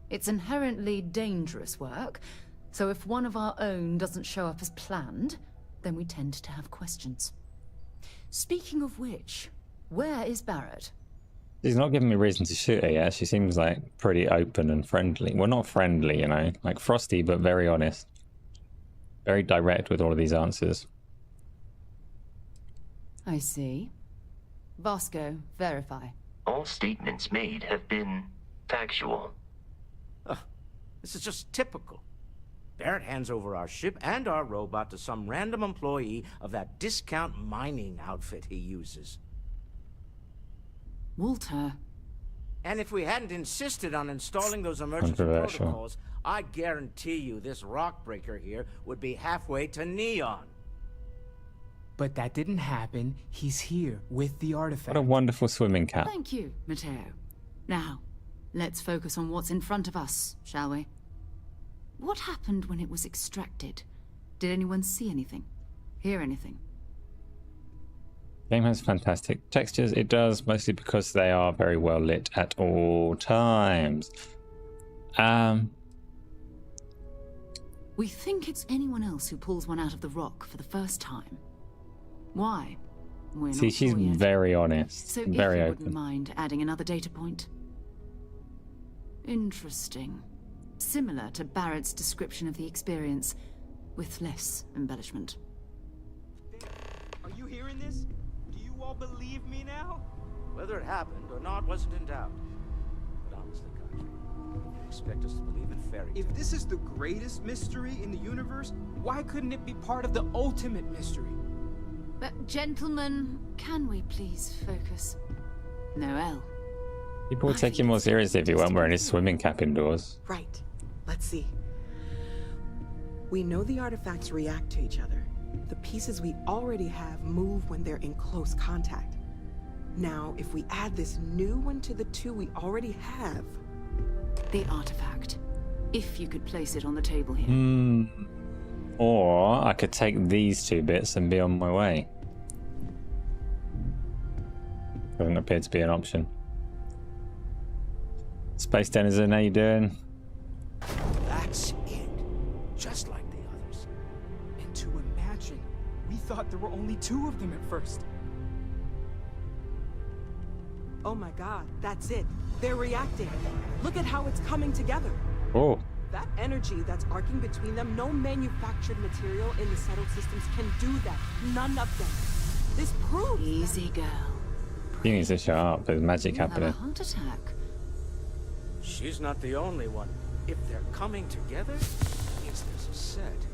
It's inherently dangerous work, so if one of our own doesn't show up as planned, then we tend to have questions. Speaking of which, where is Barrett? She's not giving me reason to shoot her yet. She seems like pretty open and friendly. Well, not friendly, you know, like frosty, but very honest. Very direct with all of these answers. I see. Vasco, verify. All statements made have been factual. This is just typical. Barrett hands over our ship and our robot to some random employee of that discount mining outfit he uses. Walter. And if we hadn't insisted on installing those emergency protocols, I guarantee you this rock breaker here would be halfway to Neon. But that didn't happen. He's here with the artifact. What a wonderful swimming cap. Thank you, Matteo. Now, let's focus on what's in front of us, shall we? What happened when it was extracted? Did anyone see anything? Hear anything? Game has fantastic textures. It does, mostly because they are very well lit at all times. We think it's anyone else who pulls one out of the rock for the first time. Why? We're See, not she's sure yet. very honest, So very if you open. wouldn't mind adding another data point. Interesting. Similar to Barrett's description of the experience, with less embellishment. Are you hearing this? Do you all believe me now? Whether it happened or not wasn't in doubt. But honestly, Country, you expect us to believe in fairy tales? If this is the greatest mystery in the universe, why couldn't it be part of the ultimate mystery? But gentlemen, can we please focus? Noel. People would take you more seriously if you weren't wearing his swimming cap indoors. Right. Let's see. We know the artifacts react to each other. The pieces we already have move when they're in close contact. Now, if we add this new one to the two we already have... The artifact. If you could place it on the table here. Or I could take these two bits and be on my way. Doesn't appear to be an option. Space Denizen, how you doing? That's it. Just like the others. And to imagine, we thought there were only 2 of them at first. Oh my god, that's it. They're reacting. Look at how it's coming together. Oh. That energy that's arcing between them, no manufactured material in the settled systems can do that. None of them. This proves... Easy, girl. You need to shut up. There's magic You'll have happening. a heart attack. She's not the only one. If they're coming together, it means there's a set.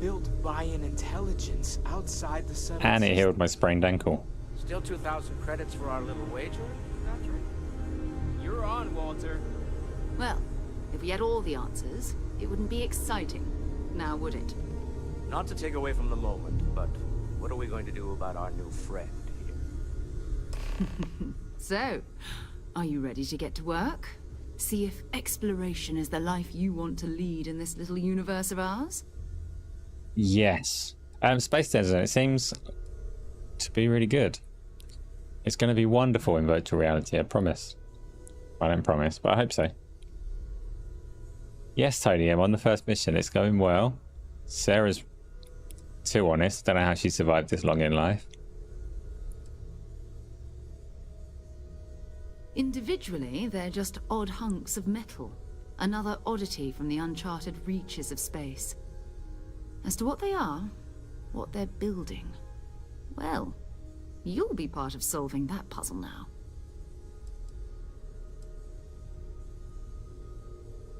built by an intelligence outside the settled And it system. healed my sprained ankle. Still 2,000 credits for our little wager? That's right. You're on, Walter. Well, if we had all the answers, it wouldn't be exciting, now would it? Not to take away from the moment, but what are we going to do about our new friend here? So, are you ready to get to work? See if exploration is the life you want to lead in this little universe of ours? Yes. Space Desert, it seems to be really good. It's going to be wonderful in virtual reality, I promise. I don't promise, but I hope so. Yes, Tony, I'm on the first mission. It's going well. Sarah's too honest. Don't know how she survived this long in life. Individually, they're just odd hunks of metal. Another oddity from the uncharted reaches of space. As to what they are, what they're building, well, you'll be part of solving that puzzle now.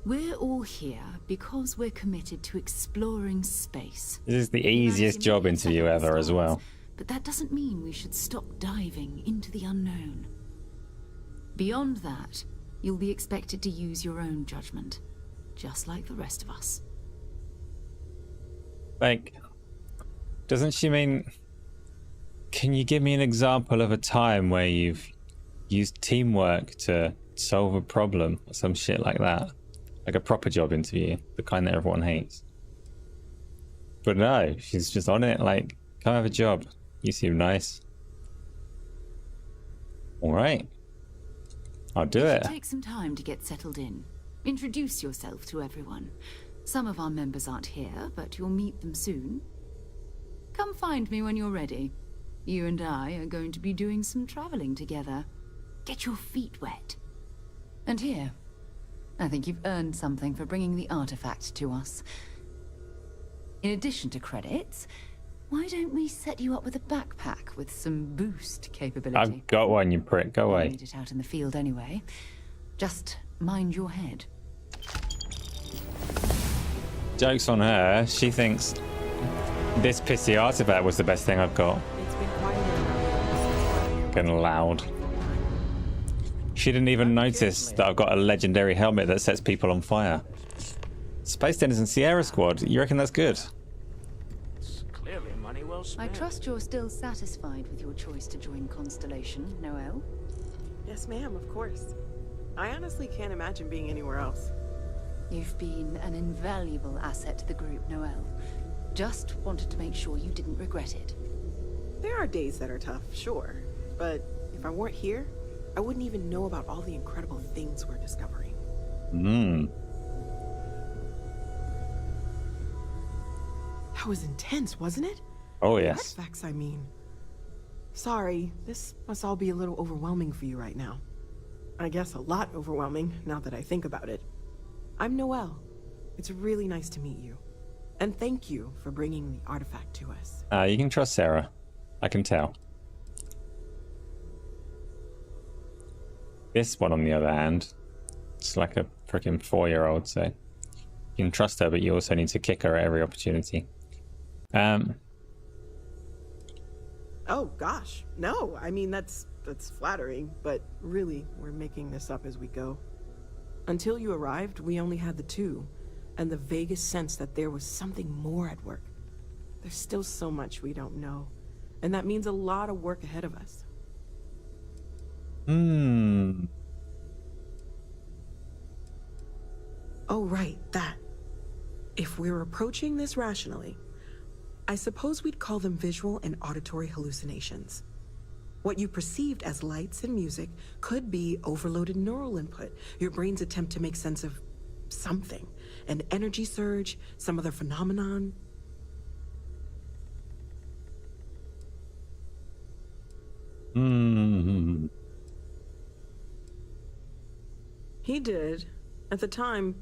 We're all here because we're committed to exploring space. This is the easiest job interview ever as well. But that doesn't mean we should stop diving into the unknown. Beyond that, you'll be expected to use your own judgment, just like the rest of us. Like, doesn't she mean... Can you give me an example of a time where you've used teamwork to solve a problem or some shit like that? Like a proper job interview, the kind that everyone hates. But no, she's just on it like, come have a job. You seem nice. Alright. I'll do it. Take some time to get settled in. Introduce yourself to everyone. Some of our members aren't here, but you'll meet them soon. Come find me when you're ready. You and I are going to be doing some traveling together. Get your feet wet. And here, I think you've earned something for bringing the artifact to us. In addition to credits, why don't we set you up with a backpack with some boost capability? I've got one, you prick. Go away. Need it out in the field anyway. Just mind your head. Joke's on her. She thinks this pissy artifact was the best thing I've got. It's been quiet. Getting loud. She didn't even notice that I've got a legendary helmet that sets people on fire. Space Denizen Sierra Squad, you reckon that's good? It's clearly money well I spent. trust you're still satisfied with your choice to join Constellation, Noelle? Yes, ma'am, of course. I honestly can't imagine being anywhere else. You've been an invaluable asset to the group, Noelle. Just wanted to make sure you didn't regret it. There are days that are tough, sure. But if I weren't here, I wouldn't even know about all the incredible things we're discovering. That was intense, wasn't it? Oh, yes. The artifacts, I mean. Sorry, this must all be a little overwhelming for you right now. I guess a lot overwhelming, now that I think about it. I'm Noelle. It's really nice to meet you. And thank you for bringing the artifact to us. You can trust Sarah. I can tell. This one, on the other hand, it's like a freaking 4-year-old, so you can trust her, but you also need to kick her at every opportunity. Oh, gosh. No, I mean, that's flattering, but really, we're making this up as we go. Until you arrived, we only had the two, and the vaguest sense that there was something more at work. There's still so much we don't know, and that means a lot of work ahead of us. Oh, right, that. If we're approaching this rationally, I suppose we'd call them visual and auditory hallucinations. What you perceived as lights and music could be overloaded neural input, your brain's attempt to make sense of something, an energy surge, some other phenomenon. He did. At the time,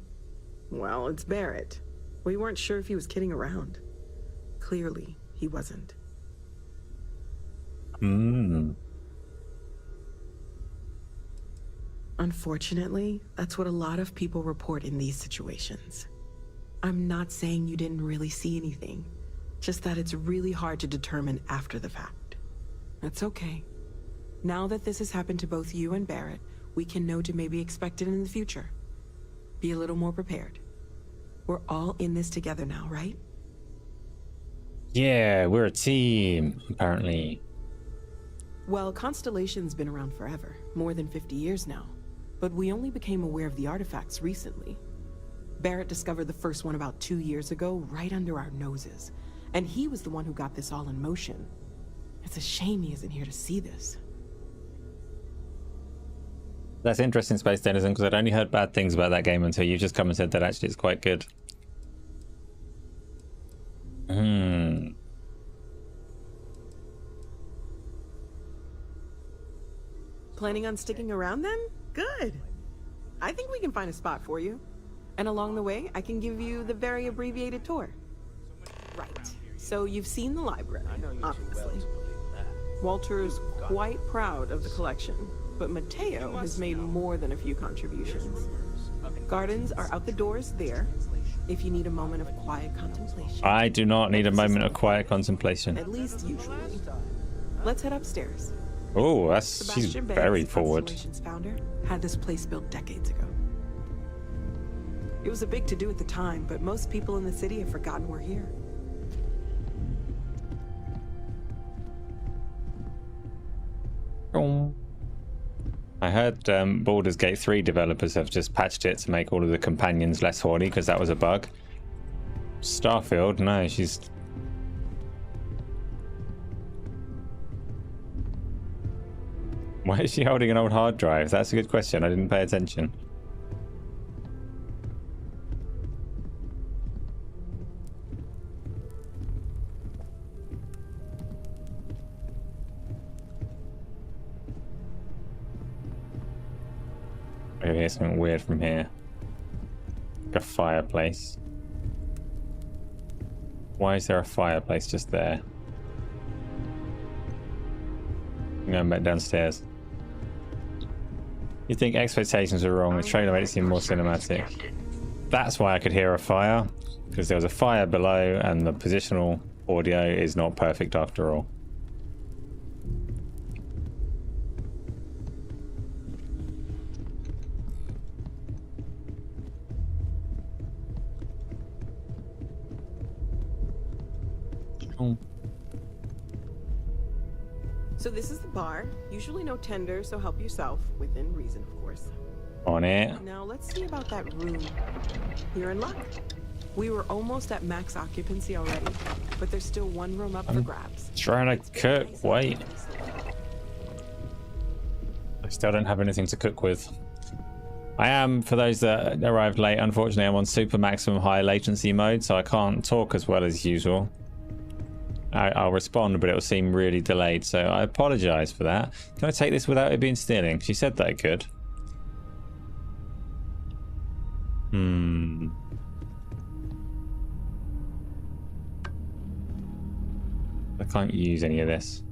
well, it's Barrett. We weren't sure if he was kidding around. Clearly, he wasn't. Unfortunately, that's what a lot of people report in these situations. I'm not saying you didn't really see anything. Just that it's really hard to determine after the fact. That's okay. Now that this has happened to both you and Barrett, we can know to maybe expect it in the future. Be a little more prepared. We're all in this together now, right? Yeah, we're a team, apparently. Well, Constellation's been around forever, more than 50 years now. But we only became aware of the artifacts recently. Barrett discovered the first one about 2 years ago, right under our noses. And he was the one who got this all in motion. It's a shame he isn't here to see this. That's interesting, Space Denizen, because I'd only heard bad things about that game until you just come and said that actually it's quite good. Planning on sticking around then? Good. I think we can find a spot for you. And along the way, I can give you the very abbreviated tour. Right. So you've seen the library, obviously. Walter's quite proud of the collection, but Mateo has made more than a few contributions. Gardens are out the doors there, if you need a moment of quiet contemplation. I do not need a moment of quiet contemplation. At least usually. Let's head upstairs. Oh, she's very forward. Constellation's founder had this place built decades ago. It was a big to-do at the time, but most people in the city have forgotten we're here. I heard Baldur's Gate 3 developers have just patched it to make all of the companions less horny because that was a bug. Starfield, no, she's... Why is she holding an old hard drive? That's a good question. I didn't pay attention. I hear something weird from here. Like a fireplace. Why is there a fireplace just there? I'm going back downstairs. You think expectations are wrong? The trailer made it seem more cinematic. That's why I could hear a fire, because there was a fire below and the positional audio is not perfect after all. So this is the bar. Usually no tender, so help yourself. Within reason, of course. On it. Now let's see about that room. You're in luck. We were almost at max occupancy already, but there's still one room up for grabs. Trying to cook. Wait. I still don't have anything to cook with. I am, for those that arrived late, unfortunately I'm on super maximum high latency mode, so I can't talk as well as usual. I'll respond, but it'll seem really delayed, so I apologize for that. Can I take this without it being stealing? She said that I could. I can't use any of this.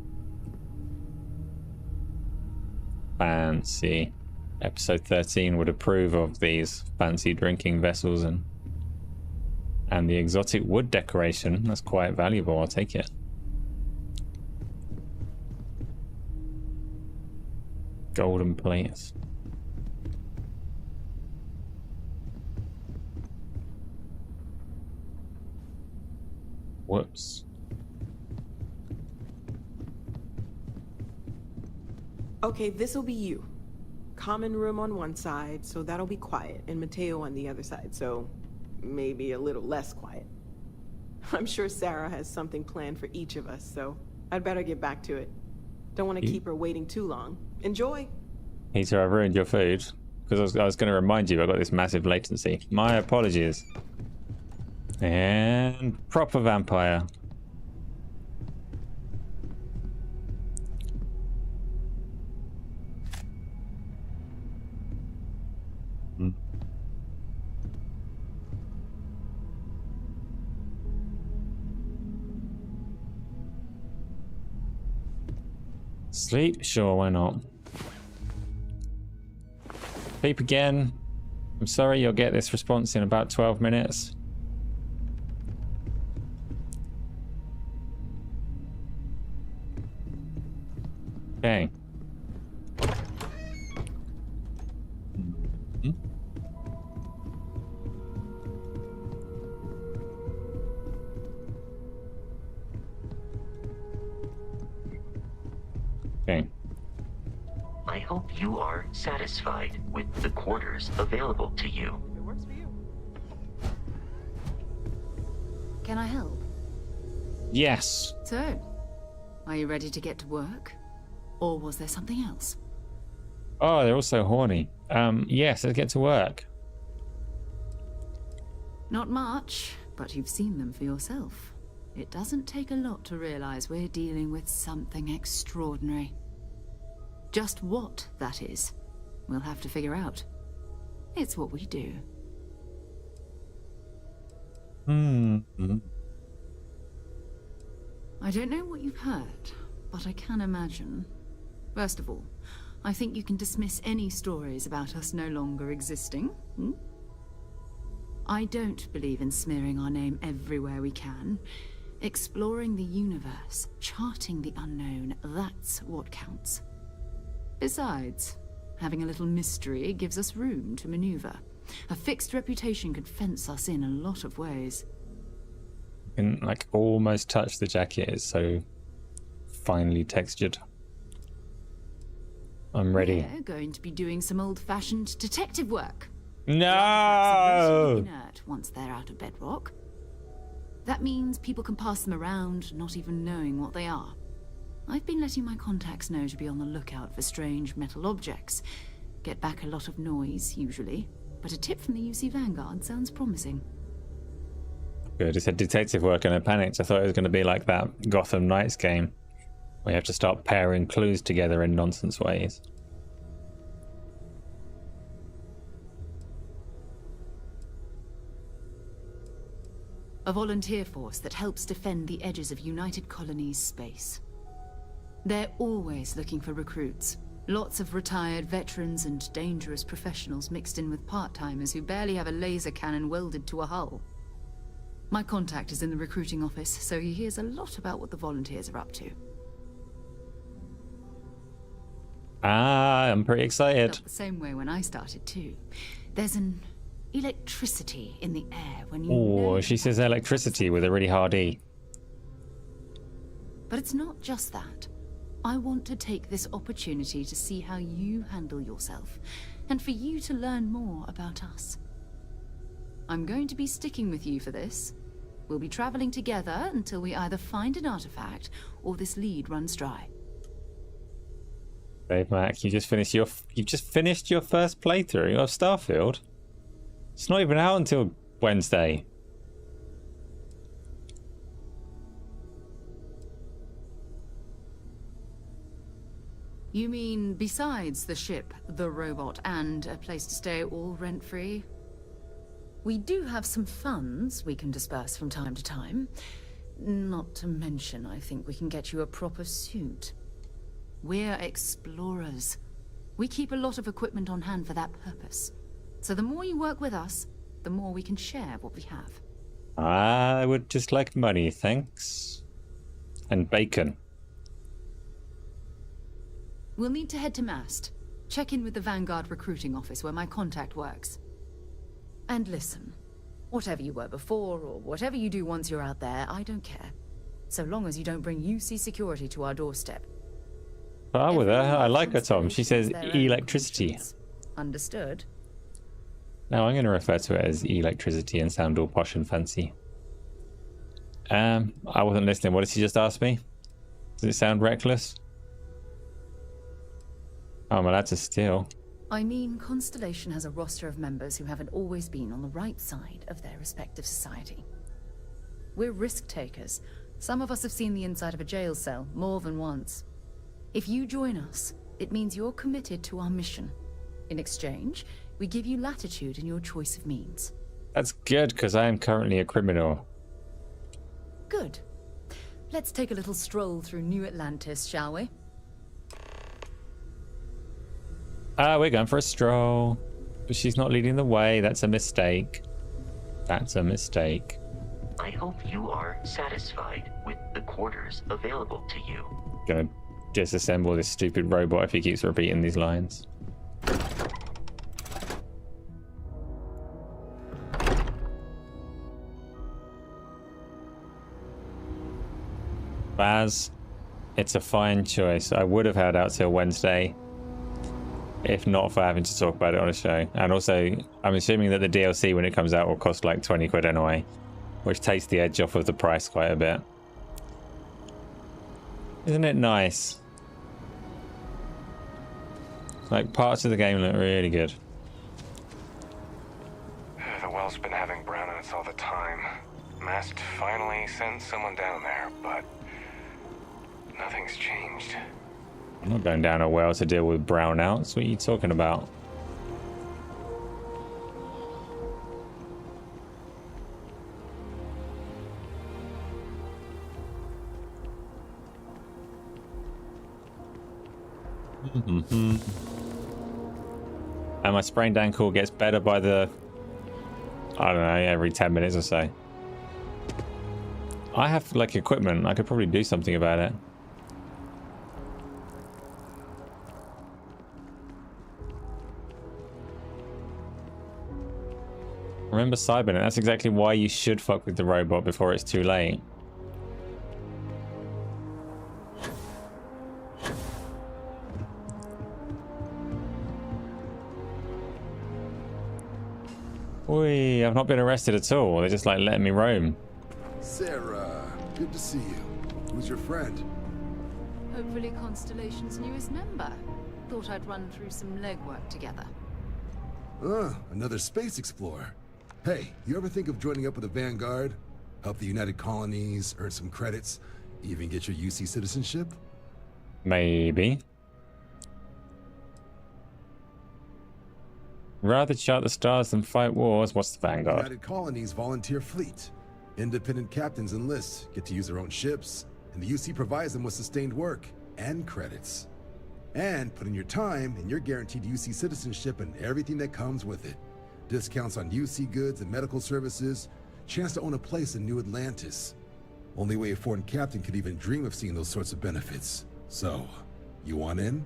Fancy. Episode 13 would approve of these fancy drinking vessels and the exotic wood decoration. That's quite valuable. I'll take it. Golden plates. Whoops. Okay, this'll be you. Common room on one side, so that'll be quiet, and Mateo on the other side, so maybe a little less quiet. I'm sure Sarah has something planned for each of us, so I'd better get back to it. Don't want to keep her waiting too long. Enjoy! Peter, I've ruined your food. Because I was going to remind you, I've got this massive latency. My apologies. And proper vampire. Sleep? Sure, why not? Sleep again. I'm sorry, you'll get this response in about 12 minutes. Okay. Okay. I hope you are satisfied with the quarters available to you. It works for you. Can I help? Yes. So, are you ready to get to work? Or was there something else? Oh, they're all so horny. Yes, let's get to work. Not much, but you've seen them for yourself. It doesn't take a lot to realize we're dealing with something extraordinary. Just what that is, we'll have to figure out. It's what we do. I don't know what you've heard, but I can imagine. First of all, I think you can dismiss any stories about us no longer existing. I don't believe in smearing our name everywhere we can. Exploring the universe, charting the unknown, that's what counts. Besides, having a little mystery gives us room to maneuver. A fixed reputation could fence us in a lot of ways. You can like almost touch the jacket. It's so finely textured. I'm ready. We're going to be doing some old-fashioned detective work. No! Inert once they're out of bedrock. That means people can pass them around, not even knowing what they are. I've been letting my contacts know to be on the lookout for strange metal objects. Get back a lot of noise, usually. But a tip from the UC Vanguard sounds promising. Good. It said detective work and I panicked. I thought it was going to be like that Gotham Knights game. We have to start pairing clues together in nonsense ways. A volunteer force that helps defend the edges of United Colonies space. They're always looking for recruits. Lots of retired veterans and dangerous professionals mixed in with part-timers who barely have a laser cannon welded to a hull. My contact is in the recruiting office, so he hears a lot about what the volunteers are up to. I'm pretty excited. Felt the same way when I started too. There's an electricity in the air when you Oh, she says electricity with a really hard E. But it's not just that. I want to take this opportunity to see how you handle yourself, and for you to learn more about us. I'm going to be sticking with you for this. We'll be traveling together until we either find an artifact or this lead runs dry. Dave Mac, you just finished your first playthrough of Starfield. It's not even out until Wednesday. You mean besides the ship, the robot, and a place to stay all rent-free? We do have some funds we can disperse from time to time. Not to mention, I think we can get you a proper suit. We're explorers. We keep a lot of equipment on hand for that purpose. So the more you work with us, the more we can share what we have. I would just like money, thanks. And bacon. We'll need to head to Mast. Check in with the Vanguard recruiting office where my contact works. And listen, whatever you were before, or whatever you do once you're out there, I don't care. So long as you don't bring UC security to our doorstep. I'm with her. I like her, Tom. She says electricity. Understood. Now I'm going to refer to it as electricity and sound all posh and fancy. I wasn't listening. What did she just ask me? Does it sound reckless? Oh, I'm allowed to steal. I mean, Constellation has a roster of members who haven't always been on the right side of their respective society. We're risk takers. Some of us have seen the inside of a jail cell more than once. If you join us, it means you're committed to our mission. In exchange, we give you latitude in your choice of means. That's good, because I am currently a criminal. Good. Let's take a little stroll through New Atlantis, shall we? We're going for a stroll. But she's not leading the way. That's a mistake. That's a mistake. I hope you are satisfied with the quarters available to you. Gonna disassemble this stupid robot if he keeps repeating these lines. Baz, it's a fine choice. I would have held out till Wednesday if not for having to talk about it on a show. And also, I'm assuming that the DLC when it comes out will cost like 20 quid anyway, which takes the edge off of the price quite a bit. Isn't it nice? Like, parts of the game look really good. The well's been having brownouts all the time. Mast finally sent someone down there, but nothing's changed. I'm not going down a well to deal with brownouts. What are you talking about? And my sprained ankle gets better by the, I don't know, every 10 minutes or so. I have like equipment. I could probably do something about it. Remember Cybernet, that's exactly why you should fuck with the robot before it's too late. Oi, I've not been arrested at all. They're just like letting me roam. Sarah, good to see you. Who's your friend? Hopefully Constellation's newest member. Thought I'd run through some legwork together. Another space explorer. Hey, you ever think of joining up with the Vanguard? Help the United Colonies, earn some credits, even get your UC citizenship? Maybe. Rather chart the stars than fight wars. What's the Vanguard? United Colonies volunteer fleet. Independent captains enlist, get to use their own ships, and the UC provides them with sustained work and credits. And put in your time, and you're guaranteed UC citizenship and everything that comes with it. Discounts on UC goods and medical services, chance to own a place in New Atlantis. Only way a foreign captain could even dream of seeing those sorts of benefits. So, you want in?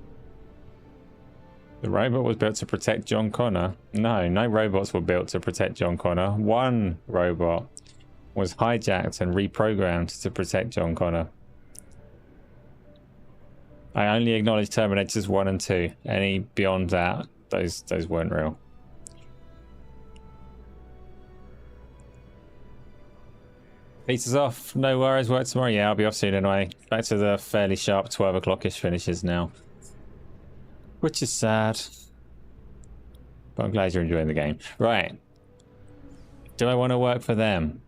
The robot was built to protect John Connor. No, no robots were built to protect John Connor. One robot was hijacked and reprogrammed to protect John Connor. I only acknowledge Terminators 1 and 2. Any beyond that, those weren't real. Peter's off. No worries. Work tomorrow. Yeah, I'll be off soon anyway. Back to the fairly sharp 12 o'clock-ish finishes now. Which is sad. But I'm glad you're enjoying the game. Right. Do I want to work for them?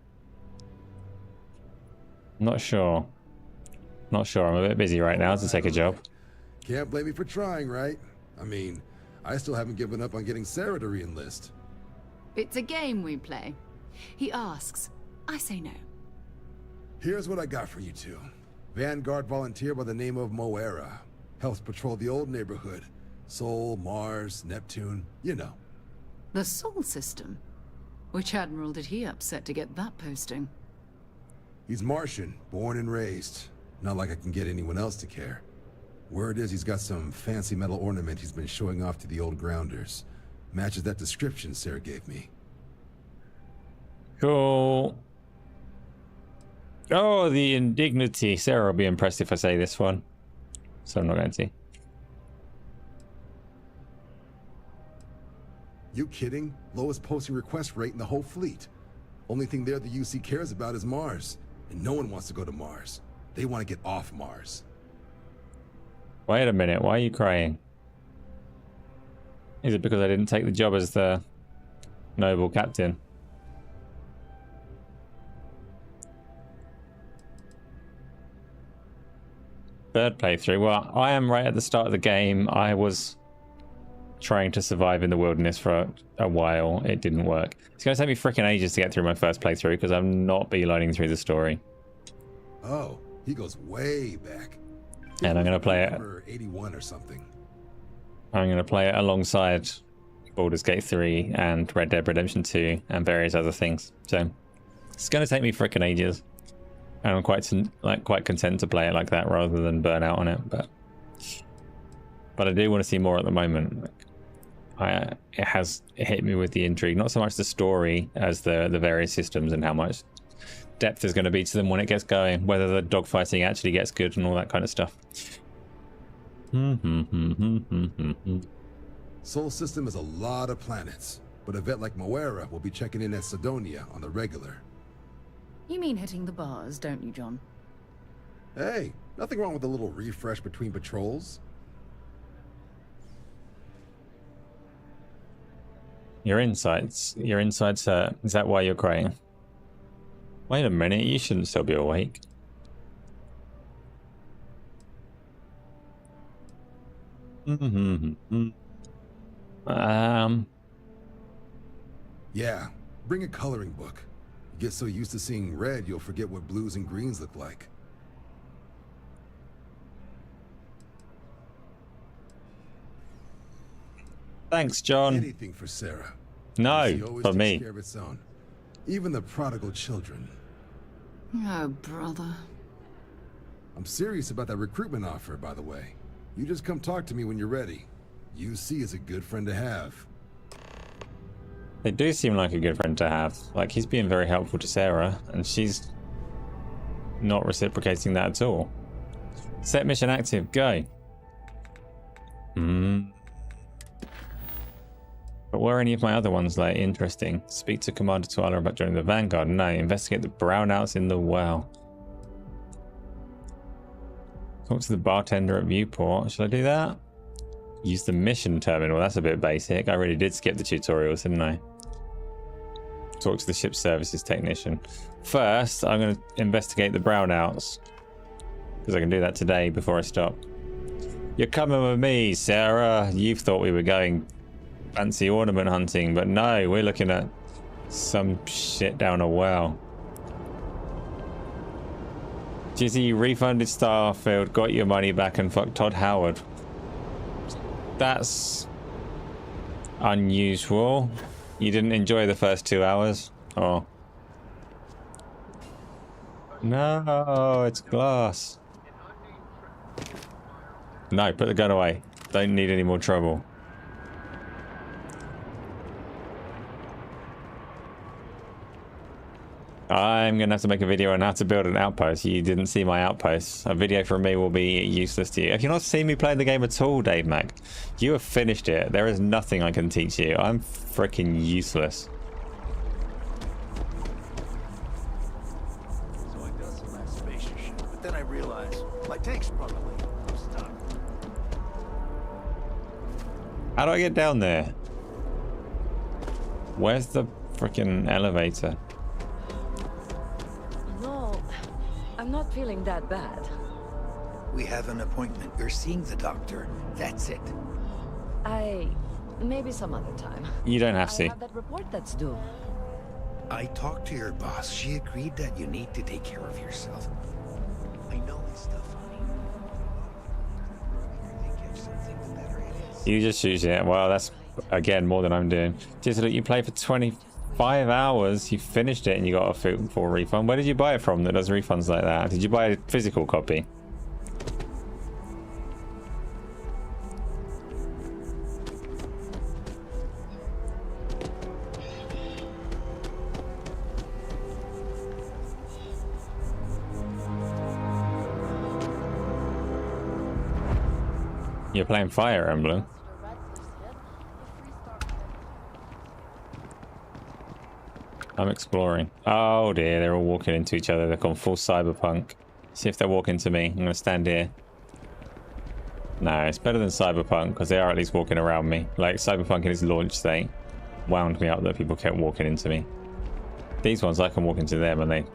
Not sure. Not sure. I'm a bit busy right now to take a job. Can't blame me for trying, right? I mean, I still haven't given up on getting Sarah to re-enlist. It's a game we play. He asks. I say no. Here's what I got for you two. Vanguard volunteer by the name of Moera. Helps patrol the old neighborhood. Sol, Mars, Neptune, you know. The Sol system? Which admiral did he upset to get that posting? He's Martian, born and raised. Not like I can get anyone else to care. Word is he's got some fancy metal ornament he's been showing off to the old grounders. Matches that description Sarah gave me. Cool. Oh, the indignity. Sarah will be impressed if I say this one. So I'm not going to. You kidding? Lowest posting request rate in the whole fleet. Only thing there the UC cares about is Mars. And no one wants to go to Mars. They want to get off Mars. Wait a minute. Why are you crying? Is it because I didn't take the job as the noble captain? Third playthrough. Well, I am right at the start of the game. I was trying to survive in the wilderness for a while. It didn't work. It's going to take me freaking ages to get through my first playthrough because I'm not beelining through the story. Oh, he goes way back. And I'm going to play it. 81 or something. I'm going to play it alongside Baldur's Gate 3 and Red Dead Redemption 2 and various other things. So it's going to take me freaking ages. And I'm quite content to play it like that rather than burn out on it. But But I do want to see more at the moment. It has hit me with the intrigue, not so much the story as the various systems and how much depth there's going to be to them when it gets going, whether the dogfighting actually gets good and all that kind of stuff. Sol system has a lot of planets, but a vet like Moera will be checking in at Sidonia on the regular. You mean hitting the bars, don't you, John? Hey, nothing wrong with a little refresh between patrols. Your insides hurt. Is that why you're crying? Wait a minute, you shouldn't still be awake. Yeah, bring a coloring book. You get so used to seeing red, you'll forget what blues and greens look like. Thanks, John. Anything for Sarah. No, for me. Care of its own. Even the prodigal children. Oh, brother. I'm serious about that recruitment offer, by the way. You just come talk to me when you're ready. UC is a good friend to have. They do seem like a good friend to have. Like, he's being very helpful to Sarah, and she's not reciprocating that at all. Set mission active, go. But were any of my other ones like interesting? Speak to Commander Tuala about joining the Vanguard. No, investigate the brownouts in the well. Talk to the bartender at Viewport. Should I do that? Use the mission terminal. That's a bit basic. I really did skip the tutorials, didn't I? Talk to the ship services technician. First, I'm going to investigate the brownouts, because I can do that today before I stop. You're coming with me, Sarah. You thought we were going fancy ornament hunting, but no, we're looking at some shit down a well. Jizzy, you refunded Starfield, got your money back, and fucked Todd Howard. That's unusual. You didn't enjoy the first 2 hours? Oh. No, it's glass. No, put the gun away. Don't need any more trouble. I'm going to have to make a video on how to build an outpost. You didn't see my outpost. A video from me will be useless to you. Have you not seen me play the game at all, Dave Mac? You have finished it. There is nothing I can teach you. I'm freaking useless. So I got some last spaceship, but then I realized my tank's probably stuck. How do I get down there? Where's the freaking elevator? No, I'm not feeling that bad. We have an appointment. You're seeing the doctor. That's it. Maybe some other time. You don't have to. I have that report that's due. I talked to your boss. She agreed that you need to take care of yourself. I know it's tough, honey. You just choose it. Well, that's, again, more than I'm doing. Just that you play for 25 hours, you finished it, and you got a full refund. Where did you buy it from that does refunds like that? Did you buy a physical copy? You're playing Fire Emblem. I'm exploring. Oh dear, they're all walking into each other. They've gone full cyberpunk. See if they walk into me. I'm going to stand here. No, it's better than cyberpunk because they are at least walking around me. Like cyberpunk in its launch state wound me up that people kept walking into me. These ones, I can walk into them and they...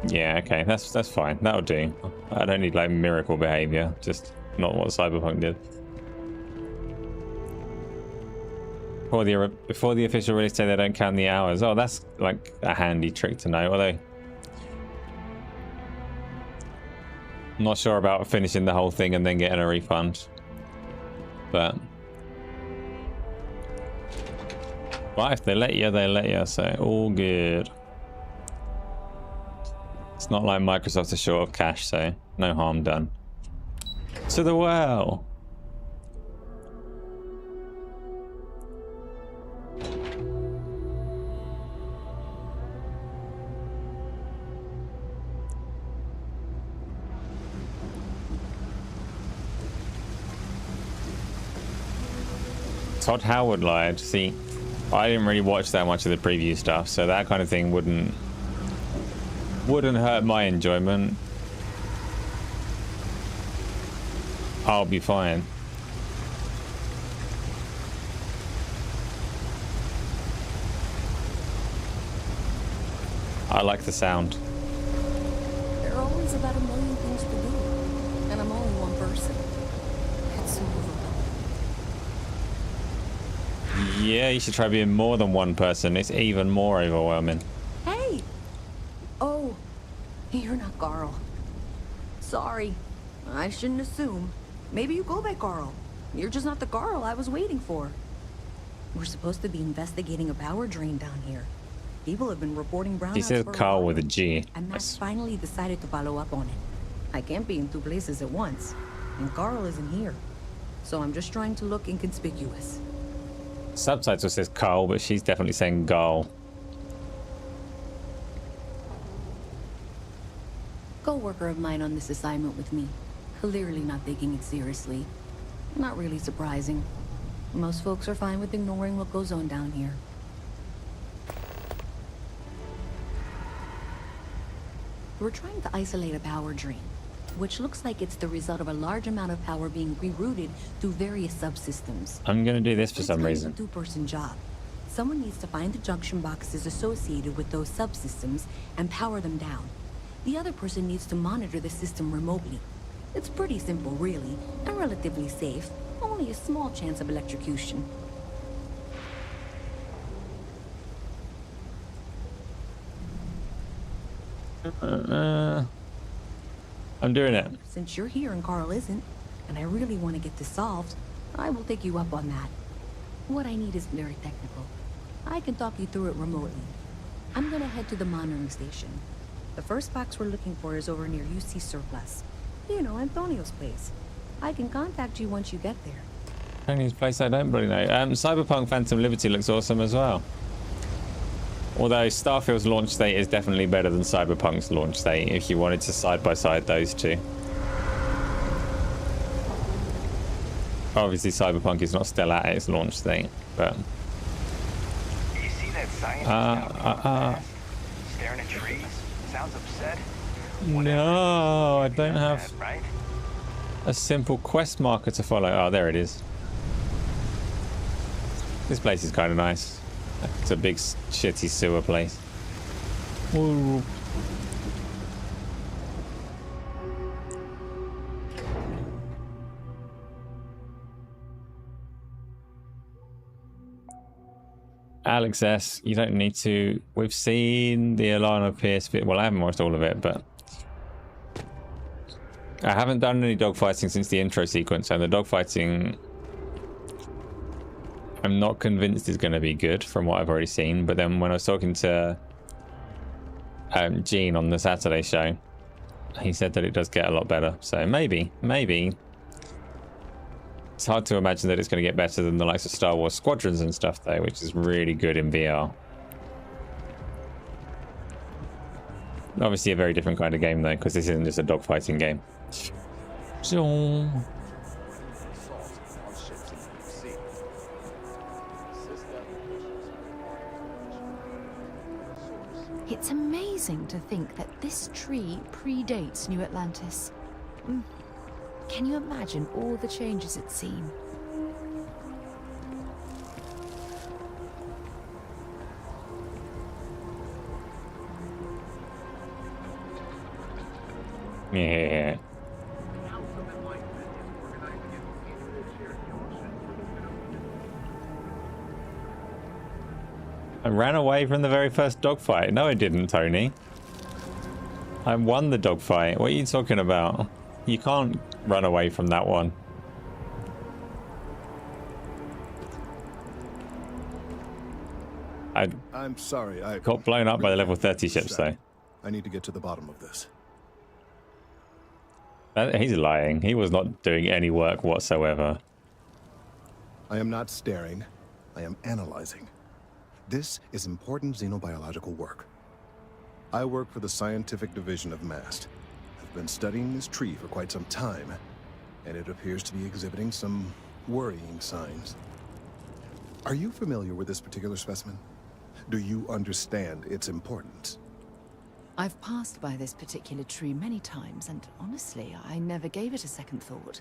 Yeah, okay, that's fine. That'll do. I don't need like miracle behavior. Just not what cyberpunk did. Before the official release day, they don't count the hours. Oh, that's like a handy trick to know. Although, I'm not sure about finishing the whole thing and then getting a refund. But if they let you, they let you. So all good. It's not like Microsoft is short of cash, so no harm done. To the well. Todd Howard lied. See, I didn't really watch that much of the preview stuff, so that kind of thing wouldn't hurt my enjoyment. I'll be fine. I like the sound. There are always about a million things to do, and I'm only one person. It's so overwhelming. Yeah, you should try being more than one person. It's even more overwhelming. Hey! Oh, you're not Carl. Sorry. I shouldn't assume. Maybe you go by Carl. You're just not the Carl I was waiting for. We're supposed to be investigating a power drain down here. People have been reporting brownouts. He says Carl with a G. And Max finally decided to follow up on it. I can't be in two places at once. And Carl isn't here. So I'm just trying to look inconspicuous. Subtitle says Carl, but she's definitely saying Garl. Co-worker of mine on this assignment with me. Clearly not taking it seriously. Not really surprising. Most folks are fine with ignoring what goes on down here. We're trying to isolate a power drain, which looks like it's the result of a large amount of power being rerouted through various subsystems. I'm gonna do this for some reason. It's a two-person job. Someone needs to find the junction boxes associated with those subsystems and power them down. The other person needs to monitor the system remotely. It's pretty simple, really, and relatively safe. Only a small chance of electrocution. I'm doing it. Since you're here and Carl isn't, and I really want to get this solved, I will take you up on that. What I need is very technical. I can talk you through it remotely. I'm gonna head to the monitoring station. The first box we're looking for is over near UC Surplus. You know, Antonio's place. I can contact you once you get there. Tony's place, I don't really know. Cyberpunk Phantom Liberty looks awesome as well. Although Starfield's launch date is definitely better than Cyberpunk's launch date if you wanted to side-by-side those two. Obviously Cyberpunk is not still at its launch date, but... You see that scientist staring at trees? Sounds upset. No, I don't have right? a simple quest marker to follow. Oh, there it is. This place is kind of nice. It's a big shitty sewer place. Ooh. Alex S, you don't need to. We've seen the Alana Pierce bit. Well, I haven't watched all of it, but I haven't done any dogfighting since the intro sequence, and the dogfighting I'm not convinced is going to be good from what I've already seen. But then when I was talking to Gene on the Saturday show, he said that it does get a lot better. So maybe. It's hard to imagine that it's going to get better than the likes of Star Wars Squadrons and stuff, though, which is really good in VR. Obviously a very different kind of game, though, because this isn't just a dogfighting game. So... It's amazing to think that this tree predates New Atlantis. Can you imagine all the changes it's seen? Yeah. I ran away from the very first dogfight. No, I didn't, Tony. I won the dogfight. What are you talking about? You can't run away from that one. I'm sorry, I got blown up by the level 30 ships, though. I need to get to the bottom of this. He's lying. He was not doing any work whatsoever. I am not staring. I am analyzing. This is important xenobiological work. I work for the scientific division of MAST. I've been studying this tree for quite some time, and it appears to be exhibiting some worrying signs. Are you familiar with this particular specimen? Do you understand its importance? I've passed by this particular tree many times, and honestly, I never gave it a second thought.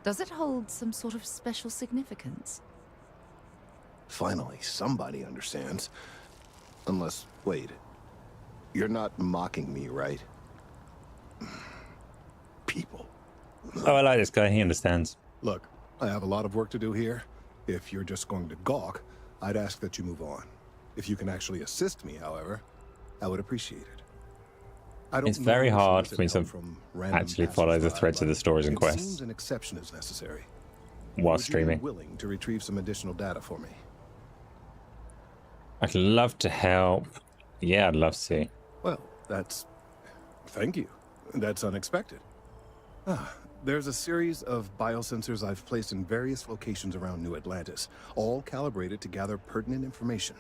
Does it hold some sort of special significance? Finally, somebody understands. Unless, wait. You're not mocking me, right? People. Oh, I like this guy. He understands. Look, I have a lot of work to do here. If you're just going to gawk, I'd ask that you move on. If you can actually assist me, however, I would appreciate it. It's very hard for me to actually follow the threads of the stories and quests. It seems an exception is necessary. While Would you streaming. be willing to retrieve some additional data for me? I'd love to help. Yeah, I'd love to. Well, that's... Thank you. That's unexpected. There's a series of biosensors I've placed in various locations around New Atlantis, all calibrated to gather pertinent information.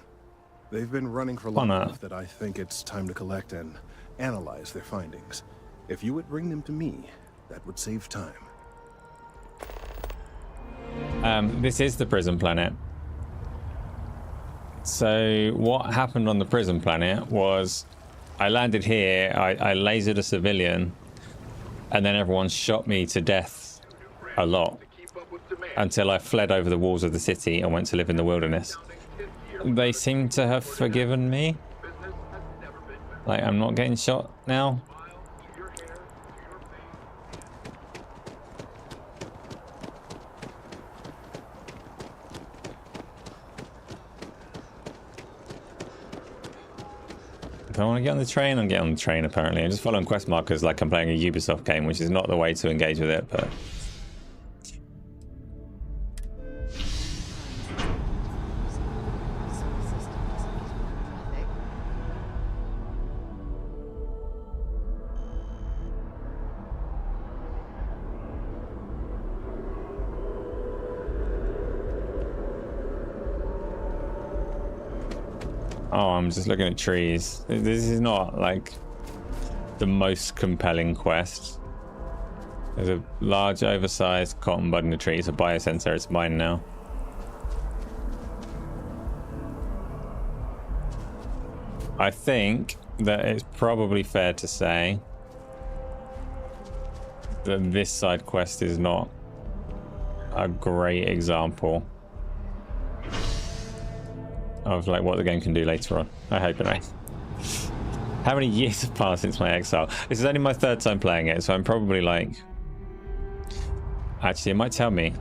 They've been running for long enough that I think it's time to collect and analyze their findings. If you would bring them to me, that would save time. This is the prison planet. So what happened on the prison planet was I landed here, I lasered a civilian, and then everyone shot me to death a lot until I fled over the walls of the city and went to live in the wilderness. They seem to have forgiven me. Like, I'm not getting shot now. If I want to get on the train, I'm getting on the train, apparently. I'm just following quest markers like I'm playing a Ubisoft game, which is not the way to engage with it, but... Oh, I'm just looking at trees. This is not like the most compelling quest. There's a large oversized cotton bud in a tree. It's a biosensor. It's mine now. I think that it's probably fair to say that this side quest is not a great example of like what the game can do later on. I hope anyway. How many years have passed since my exile? This is only my third time playing it, so I'm probably like... Actually, it might tell me.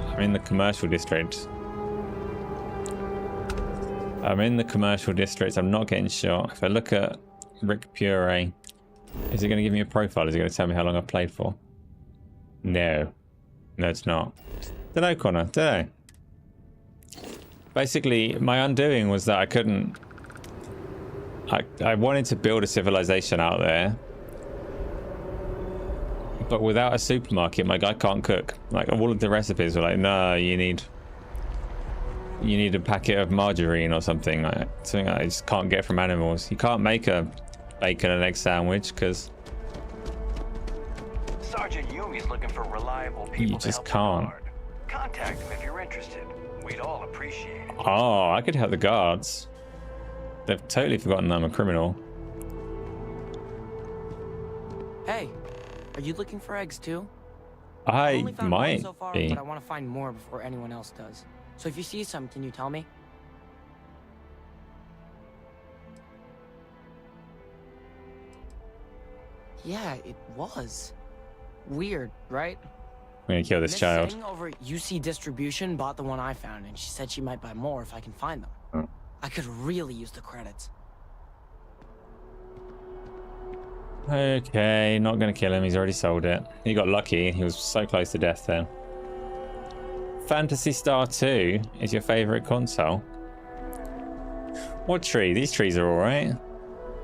I'm in the commercial district. I'm in the commercial district. I'm not getting shot. If I look at Rick Pure, is it going to give me a profile? Is it going to tell me how long I've played for? No. No, it's not. Don't know, Connor. Don't know. Basically, my undoing was that I couldn't... I wanted to build a civilization out there, but without a supermarket, my guy can't cook. Like, all of the recipes were like, no, you need a packet of margarine or something. Something I just can't get from animals. You can't make a bacon and egg sandwich because Sergeant Yumi's looking for reliable people. You just can't. Contact him if you're interested. We'd all appreciate it. Oh, I could help the guards. They've totally forgotten I'm a criminal. Hey, are you looking for eggs too? I only found might one so far, be. but I want to find more before anyone else does. So if you see some, can you tell me? Yeah, it was. Weird, right? I'm gonna kill this child. Miss Singh over at UC Distribution bought the one I found, and she said she might buy more if I can find them. Oh. I could really use the credits. Okay, not gonna kill him. He's already sold it. He got lucky. He was so close to death then. Phantasy Star 2 is your favorite console. What tree? These trees are alright.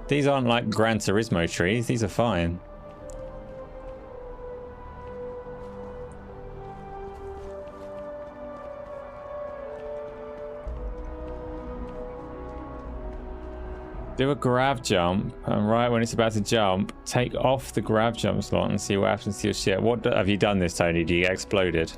These aren't like Gran Turismo trees. These are fine. Do a grab jump, and right when it's about to jump, take off the grab jump slot and see what happens to your ship. What have you done this, Tony? Do you get exploded?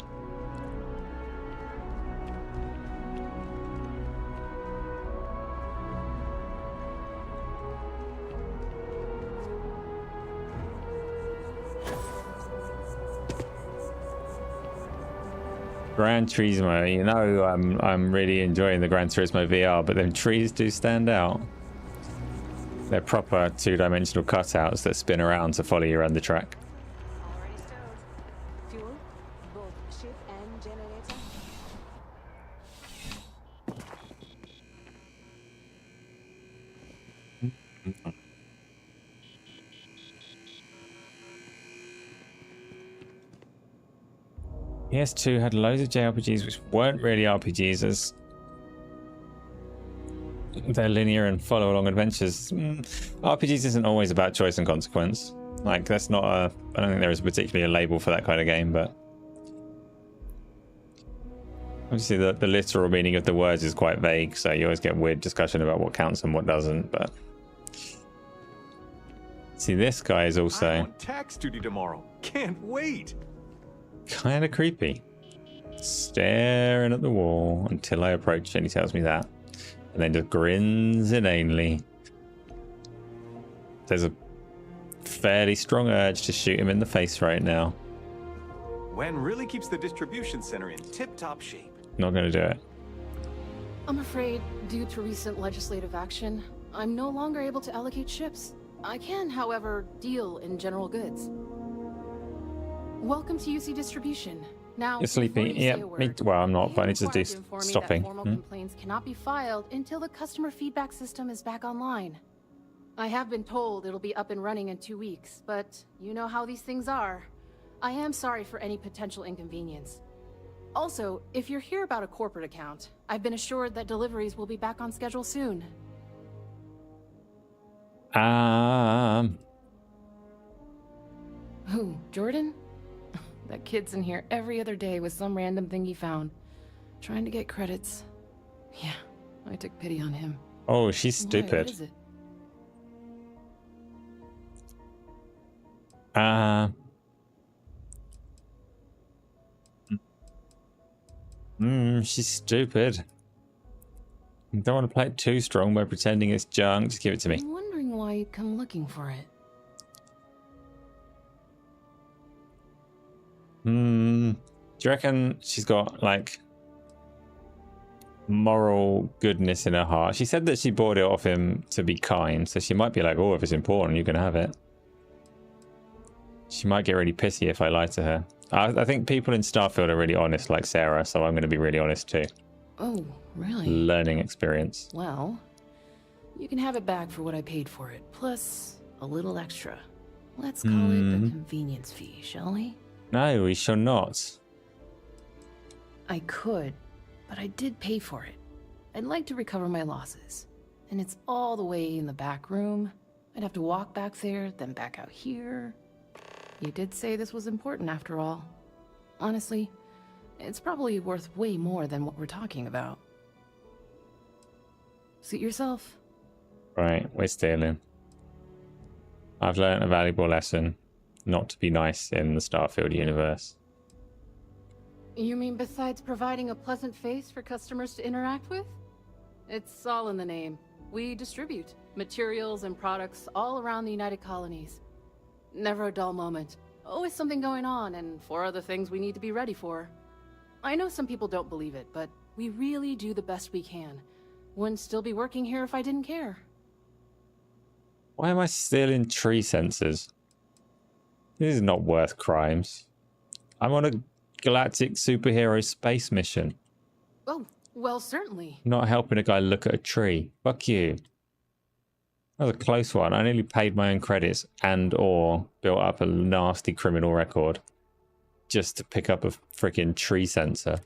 Gran Turismo, you know I'm really enjoying the Gran Turismo VR, but them trees do stand out. They're proper two-dimensional cutouts that spin around to follow you around the track. Already stowed. Fuel, both ship and generator. PS2 had loads of JRPGs which weren't really RPGs, as they're linear and follow along adventures. RPGs isn't always about choice and consequence. Like, that's not a... I don't think there is particularly a label for that kind of game, but... Obviously, the literal meaning of the words is quite vague, so you always get weird discussion about what counts and what doesn't, but... See, this guy is also... I'm on tax duty tomorrow. Can't wait! Kind of creepy. Staring at the wall until I approach and he tells me that. And then just grins inanely. There's a fairly strong urge to shoot him in the face right now. Wen really keeps the distribution center in tip-top shape. Not going to do it. I'm afraid, due to recent legislative action, I'm no longer able to allocate ships. I can, however, deal in general goods. Welcome to UC Distribution. Now, You're sleeping. Yeah, well, I'm not, but I need to do stopping. Formal complaints cannot be filed until the customer feedback system is back online. I have been told it'll be up and running in 2 weeks, but you know how these things are. I am sorry for any potential inconvenience. Also, if you're here about a corporate account, I've been assured that deliveries will be back on schedule soon. Who, Jordan? That kid's in here every other day with some random thing he found. Trying to get credits. Yeah, I took pity on him. Oh, she's stupid. Why, what is it? She's stupid. I don't want to play it too strong by pretending it's junk. Just give it to me. I'm wondering why you'd come looking for it. Do you reckon she's got, like, moral goodness in her heart? She said that she bought it off him to be kind, so she might be like, oh, if it's important, you can have it. She might get really pissy if I lie to her. I think people in Starfield are really honest, like Sarah, so I'm going to be really honest too. Oh, really? Learning experience. Well, you can have it back for what I paid for it, plus a little extra. Let's call it the convenience fee, shall we? No, we shall not. I could, but I did pay for it. I'd like to recover my losses. And it's all the way in the back room. I'd have to walk back there, then back out here. You did say this was important after all. Honestly, it's probably worth way more than what we're talking about. Suit yourself. Right, we're stealing. I've learned a valuable lesson. Not to be nice in the Starfield universe. You mean besides providing a pleasant face for customers to interact with? It's all in the name. We distribute materials and products all around the United Colonies. Never a dull moment. Always something going on, and 4 other things we need to be ready for. I know some people don't believe it, but we really do the best we can. Wouldn't still be working here if I didn't care. Why am I stealing tree sensors? This is not worth crimes. I'm on a galactic superhero space mission. Oh, well, certainly. Not helping a guy look at a tree. Fuck you. That was a close one. I nearly paid my own credits and or built up a nasty criminal record just to pick up a freaking tree sensor.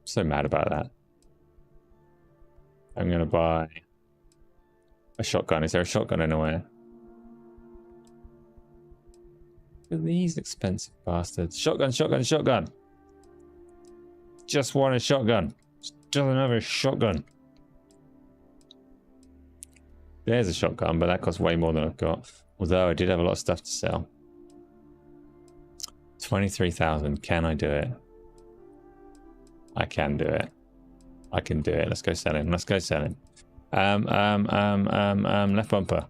So mad about that. I'm gonna buy a shotgun. Is there a shotgun anywhere? Look at these expensive bastards. Shotgun, shotgun, shotgun. Just want a shotgun. Just another shotgun. There's a shotgun, but that costs way more than I've got. Although I did have a lot of stuff to sell. 23,000. Can I do it? I can do it. I can do it. Let's go selling. Let's go selling. Left bumper.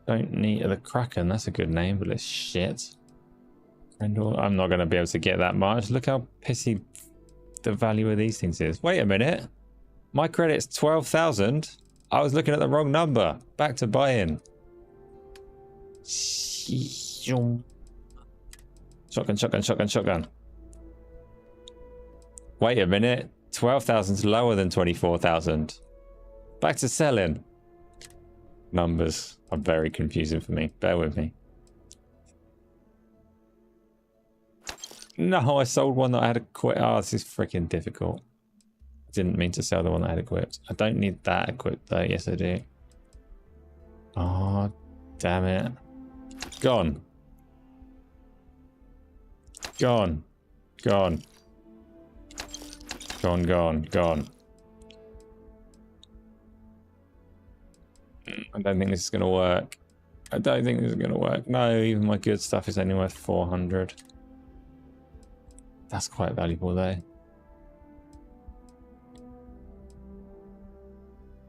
Don't need the Kraken. That's a good name, but it's shit. Grendel. I'm not going to be able to get that much. Look how pissy the value of these things is. Wait a minute. My credit's 12,000. I was looking at the wrong number. Back to buy-in. Shotgun, shotgun, shotgun, shotgun. Wait a minute. 12,000's lower than 24,000. Back to selling. Numbers are very confusing for me. Bear with me. No, I sold one that I had equipped. Oh, this is freaking difficult. I didn't mean to sell the one that I had equipped. I don't need that equipped though. Yes, I do. Oh, damn it. Gone. Gone. Gone. Gone, gone, gone. I don't think this is going to work. I don't think this is going to work. No, even my good stuff is only worth 400. That's quite valuable though.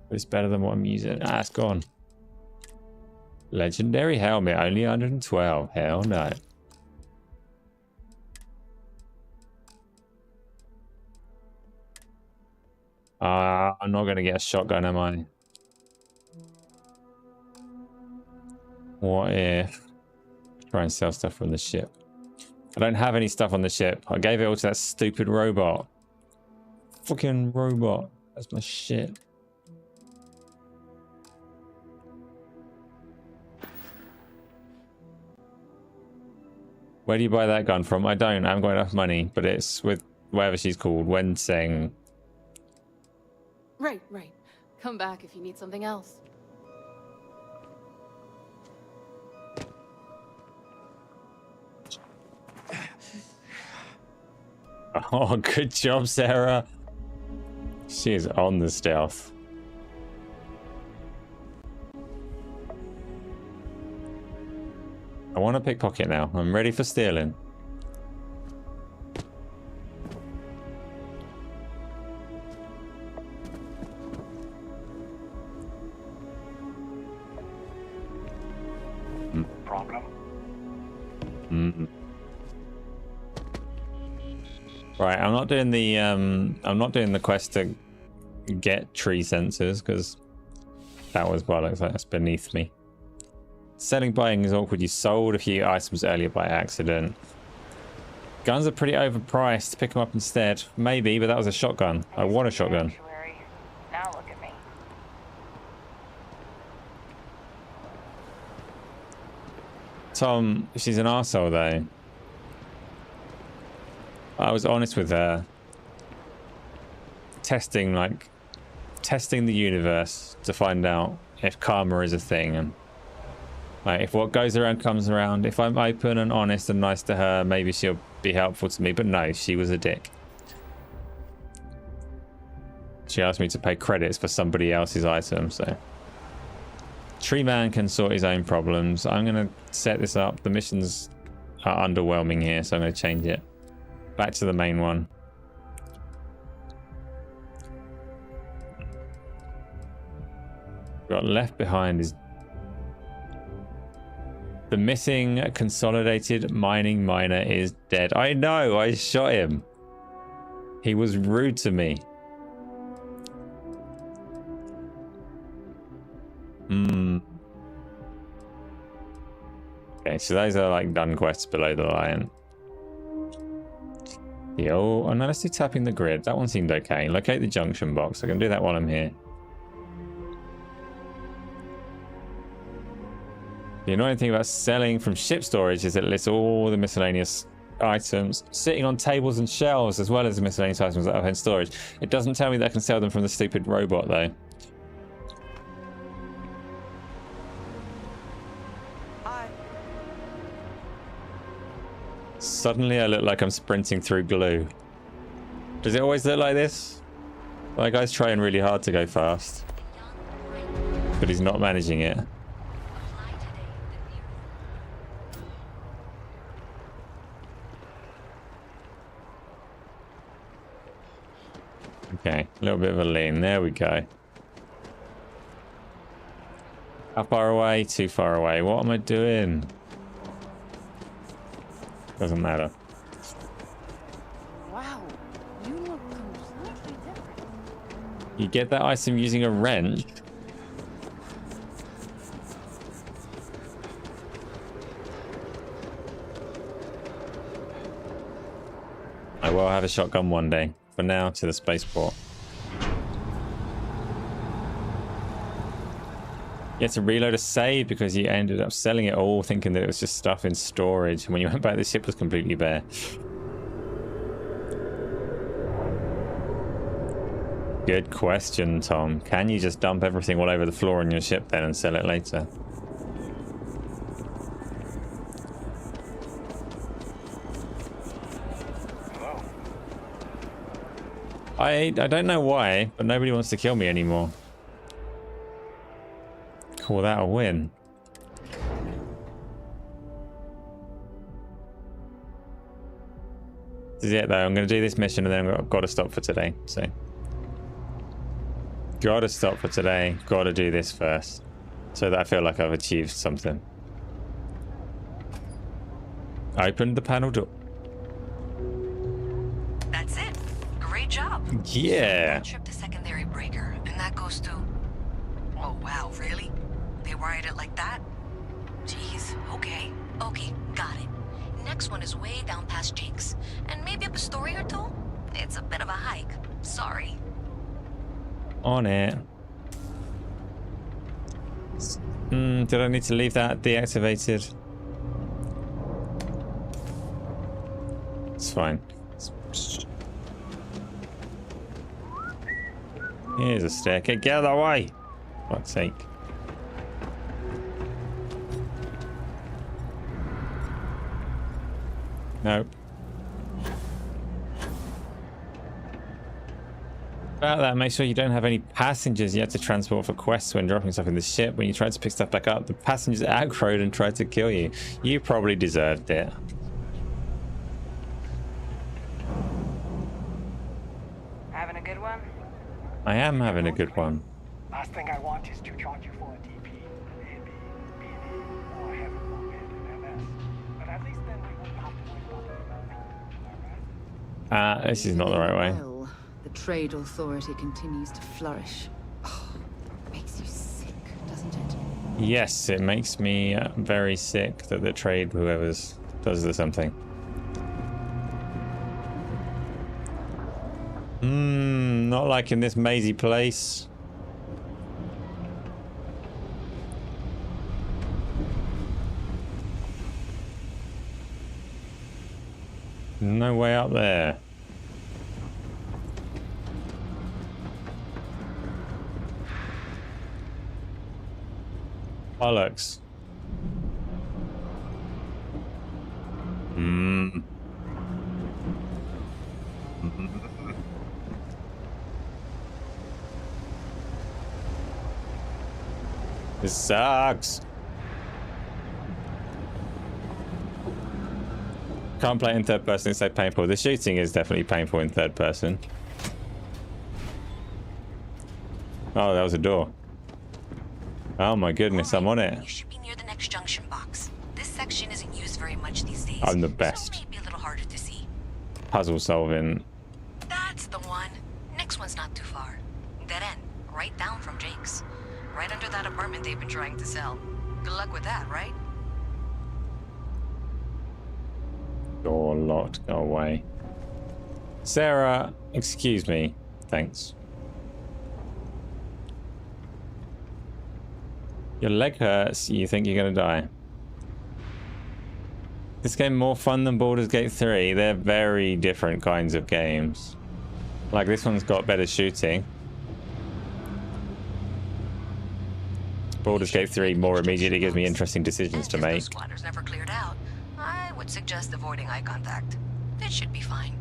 But it's better than what I'm using. Ah, it's gone. Legendary helmet, only 112. Hell no. I'm not going to get a shotgun, am I? What if... Try and sell stuff from the ship. I don't have any stuff on the ship. I gave it all to that stupid robot. Fucking robot. That's my shit. Where do you buy that gun from? I don't. I haven't got enough money, but it's with whatever she's called. Wenseng. Right, right. Come back if you need something else. Oh, good job, Sarah. She is on the stealth. I want to pickpocket now. I'm ready for stealing. Problem? Right, I'm not doing the quest to get tree sensors because that was bollocks. That's beneath me. Selling buying is awkward. You sold a few items earlier by accident. Guns are pretty overpriced. Pick them up instead. Maybe, but that was a shotgun. I want a shotgun. Now look at me. Tom, she's an arsehole though. I was honest with her. Testing the universe to find out if karma is a thing, and like, if what goes around comes around. If I'm open and honest and nice to her, maybe she'll be helpful to me. But no, she was a dick. She asked me to pay credits for somebody else's item, so... Tree Man can sort his own problems. I'm going to set this up. The missions are underwhelming here, so I'm going to change it. Back to the main one. Got left behind is... The missing consolidated mining miner is dead. I know, I shot him. He was rude to me. Okay, so those are like done quests below the line. Yo, oh no, let's do tapping the grid. That one seemed okay. Locate the junction box. I can do that while I'm here. The annoying thing about selling from ship storage is it lists all the miscellaneous items sitting on tables and shelves as well as the miscellaneous items that I've in storage. It doesn't tell me that I can sell them from the stupid robot though. Suddenly I look like I'm sprinting through glue. Does it always look like this? My guy's trying really hard to go fast, but he's not managing it. Okay, a little bit of a lean. There we go. How far away? Too far away. What am I doing? Doesn't matter. Wow, you look completely different. You get that item using a wrench. I will have a shotgun one day. For now, to the spaceport. You had to reload a save because you ended up selling it all thinking that it was just stuff in storage. And when you went back, the ship was completely bare. Good question, Tom. Can you just dump everything all over the floor on your ship then and sell it later? I don't know why, but nobody wants to kill me anymore. Call that a win. This is it though. I'm going to do this mission and then I've got to stop for today. So, got to stop for today. Got to do this first, so that I feel like I've achieved something. Open the panel door. That's it. Great job. Yeah. One trip to secondary breaker, and that goes to... Oh, wow, really? They wired it like that? Jeez, okay. Okay, got it. Next one is way down past Jake's, and maybe up a story or two? It's a bit of a hike. Sorry. On it. Did I need to leave that deactivated? It's fine. Here's a staircase. Get out of the way! For fuck's sake. No. About that, make sure you don't have any passengers you have to transport for quests when dropping stuff in the ship. When you try to pick stuff back up, the passengers aggroed and tried to kill you. You probably deserved it. Having a good one? I am having a good one. Last thing I want is to charge you for a DP, AB, BD, or heaven forbid an MS. But at least then we won't have to worry about it, alright? This is not the right way. Well, the trade authority continues to flourish. Oh, it makes you sick, doesn't it? Yes, it makes me very sick that the trade whoever's does the something. Not like in this mazy place. No way up there. Bollocks. This sucks. Can't play in third person, it's so painful. The shooting is definitely painful in third person. Oh, that was a door. Oh my goodness, I'm on it. You should be near the next junction box. This section isn't used very much these days. I'm the best. So maybe a little harder to see. Puzzle solving. That's the one. Next one's not too far. Dead end, right down from Jake's. Right under that apartment they've been trying to sell. Good luck with that, right? Door locked. Go away. Sarah, excuse me. Thanks. Your leg hurts. You think you're gonna die. This game more fun than Baldur's Gate 3. They're very different kinds of games. Like, this one's got better shooting. Baldur's Gate 3 more immediately gives me interesting decisions to make. Squatters never cleared out. I would suggest avoiding eye contact. It should be fine.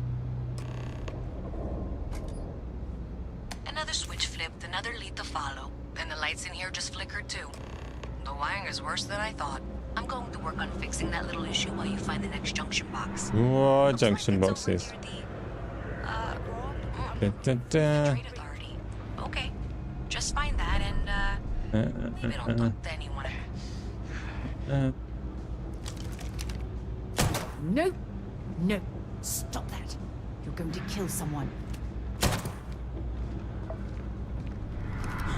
Another switch flipped, another lead to follow. And the lights in here just flickered too. The wiring is worse than I thought. I'm going to work on fixing that little issue while you find the next junction box. What junction boxes? Okay, just find that and maybe don't talk to anyone. No, no, stop that. You're going to kill someone.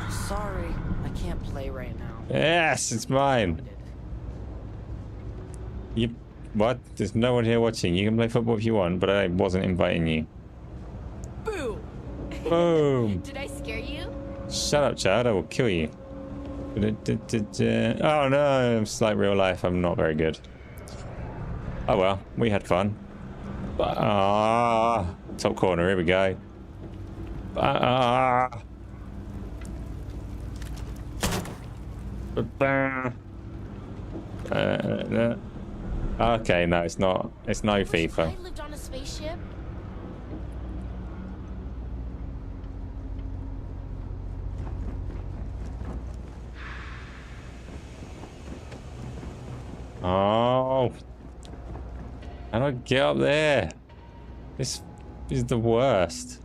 Sorry, I can't play right now. Yes, it's mine. You what? There's no one here watching. You can play football if you want, but I wasn't inviting you. Boom. Boom. Did I scare you? Shut up, child. I will kill you. Oh no, it's like real life. I'm not very good. Oh well, we had fun. Top corner. Here we go. Okay, no, it's not. It's no FIFA. I lived on a spaceship. Oh, how do I get up there? This is the worst.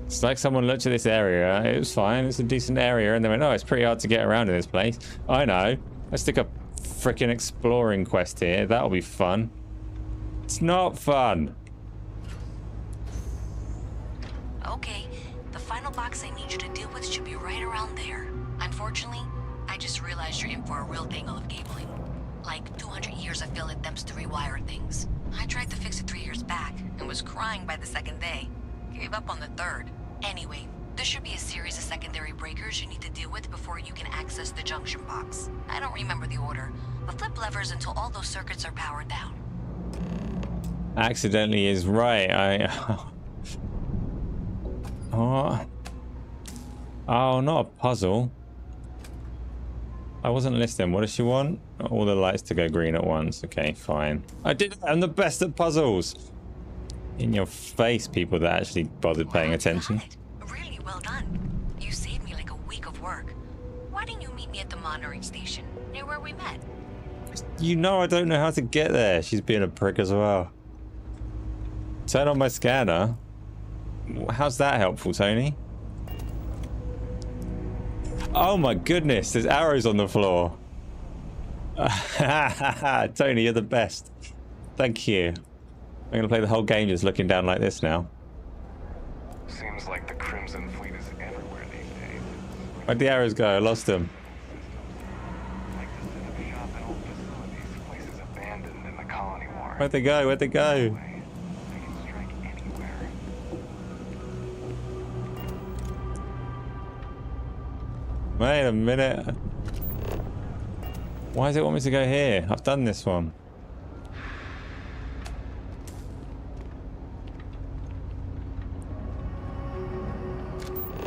It's like someone looked at this area, it was fine, it's a decent area, and they went, oh, it's pretty hard to get around in this place. I know. Let's stick a freaking exploring quest here. That'll be fun. It's not fun. Okay, the final box I need you to deal with should be right around there. Unfortunately, I just realized you're in for a real tangle of cabling. Like 200 years of field attempts to rewire things. I tried to fix it 3 years back and was crying by the second day. Gave up on the third. Anyway, there should be a series of secondary breakers you need to deal with before you can access the junction box. I don't remember the order, but flip levers until all those circuits are powered down. Accidentally is right. Oh, not a puzzle. I wasn't listening. What does she want? All the lights to go green at once. Okay, fine. I did it. I'm the best at puzzles. In your face, people that actually bothered paying attention. Really well done. You saved me like a week of work. Why didn't you meet me at the monitoring station, near where we met? You know I don't know how to get there. She's being a prick as well. Turn on my scanner. How's that helpful, Tony? Oh my goodness, there's arrows on the floor. Tony, you're the best. Thank you. I'm gonna play the whole game just looking down like this now. Seems like the Crimson Fleet is everywhere these days. Where'd the arrows go? I lost them. Like to set up shop at old facilities, places abandoned in the colony war. Where'd they go? Where'd they go? They can strike anywhere. Wait a minute. Why does it want me to go here? I've done this one.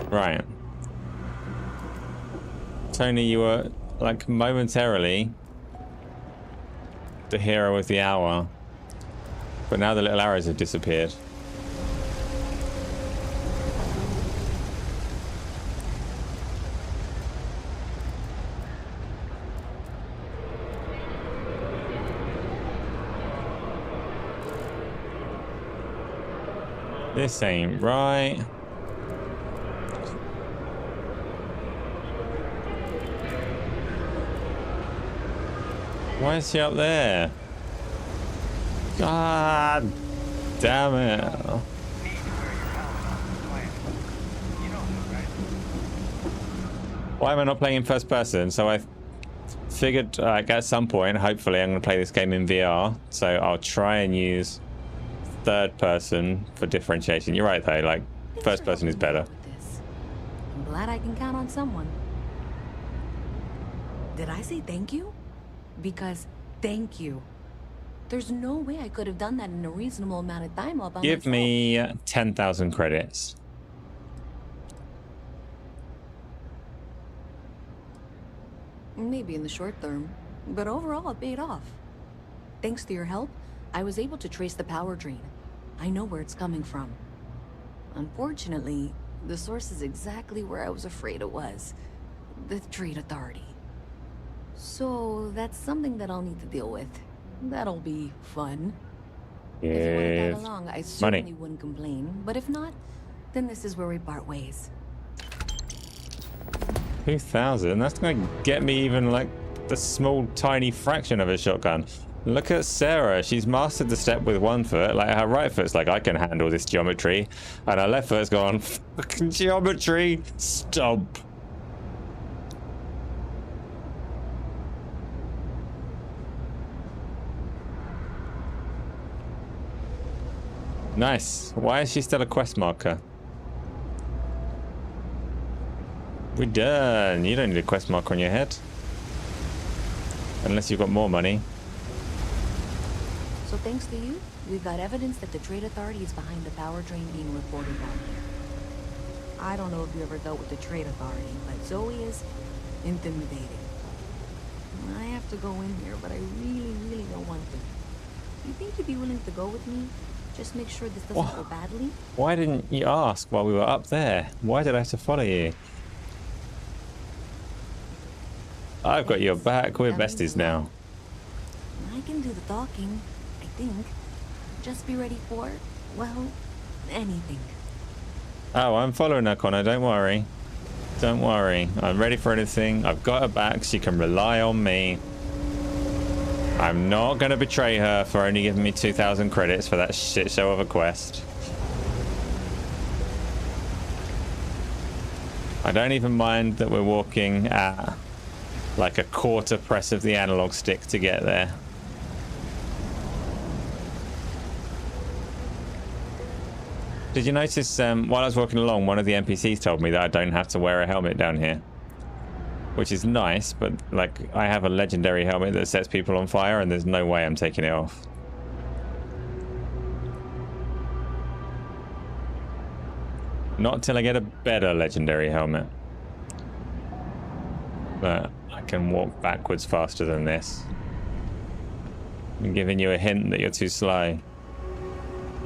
Right. Tony, you were like momentarily the hero of the hour, but now the little arrows have disappeared. This ain't right. Why is she up there? God damn it. Why am I not playing in first person? So I figured at some point, hopefully I'm going to play this game in VR. So I'll try and use third person for differentiation. You're right though, like first person is better. I'm glad I can count on someone. Did I say thank you? Because Thank you. There's no way I could have done that in a reasonable amount of time all by Give myself. me 10,000 credits. Maybe in the short term, but overall it paid off. Thanks to your help, I was able to trace the power drain. I know where it's coming from. Unfortunately, the source is exactly where I was afraid it was. The Trade Authority. So that's something that I'll need to deal with. That'll be fun. If you want to tag along, I certainly wouldn't complain. But if not, then this is where we part ways. 2,000? That's gonna get me even like the small tiny fraction of a shotgun. Look at Sarah. She's mastered the step with one foot. Like her right foot's like, I can handle this geometry. And her left foot's gone, fucking geometry, stomp. Nice. Why is she still a quest marker? We're done. You don't need a quest marker on your head. Unless you've got more money. So thanks to you, we've got evidence that the Trade Authority is behind the power drain being reported down here. I don't know if you ever dealt with the Trade Authority, but Zoe is intimidating. I have to go in here, but I really don't want to. You think you'd be willing to go with me? Just make sure this doesn't go badly? Why didn't you ask while we were up there? Why did I have to follow you? I've got your back. We're besties now. I can do the talking, I think. Just be ready for, well, anything. Oh, I'm following her, Connor. Don't worry. Don't worry. I'm ready for anything. I've got her back. She can rely on me. I'm not going to betray her for only giving me 2,000 credits for that shit show of a quest. I don't even mind that we're walking at like a quarter press of the analog stick to get there. Did you notice while I was walking along, one of the NPCs told me that I don't have to wear a helmet down here? Which is nice, but like I have a legendary helmet that sets people on fire and there's no way I'm taking it off. Not until I get a better legendary helmet. But I can walk backwards faster than this. I'm giving you a hint that you're too slow.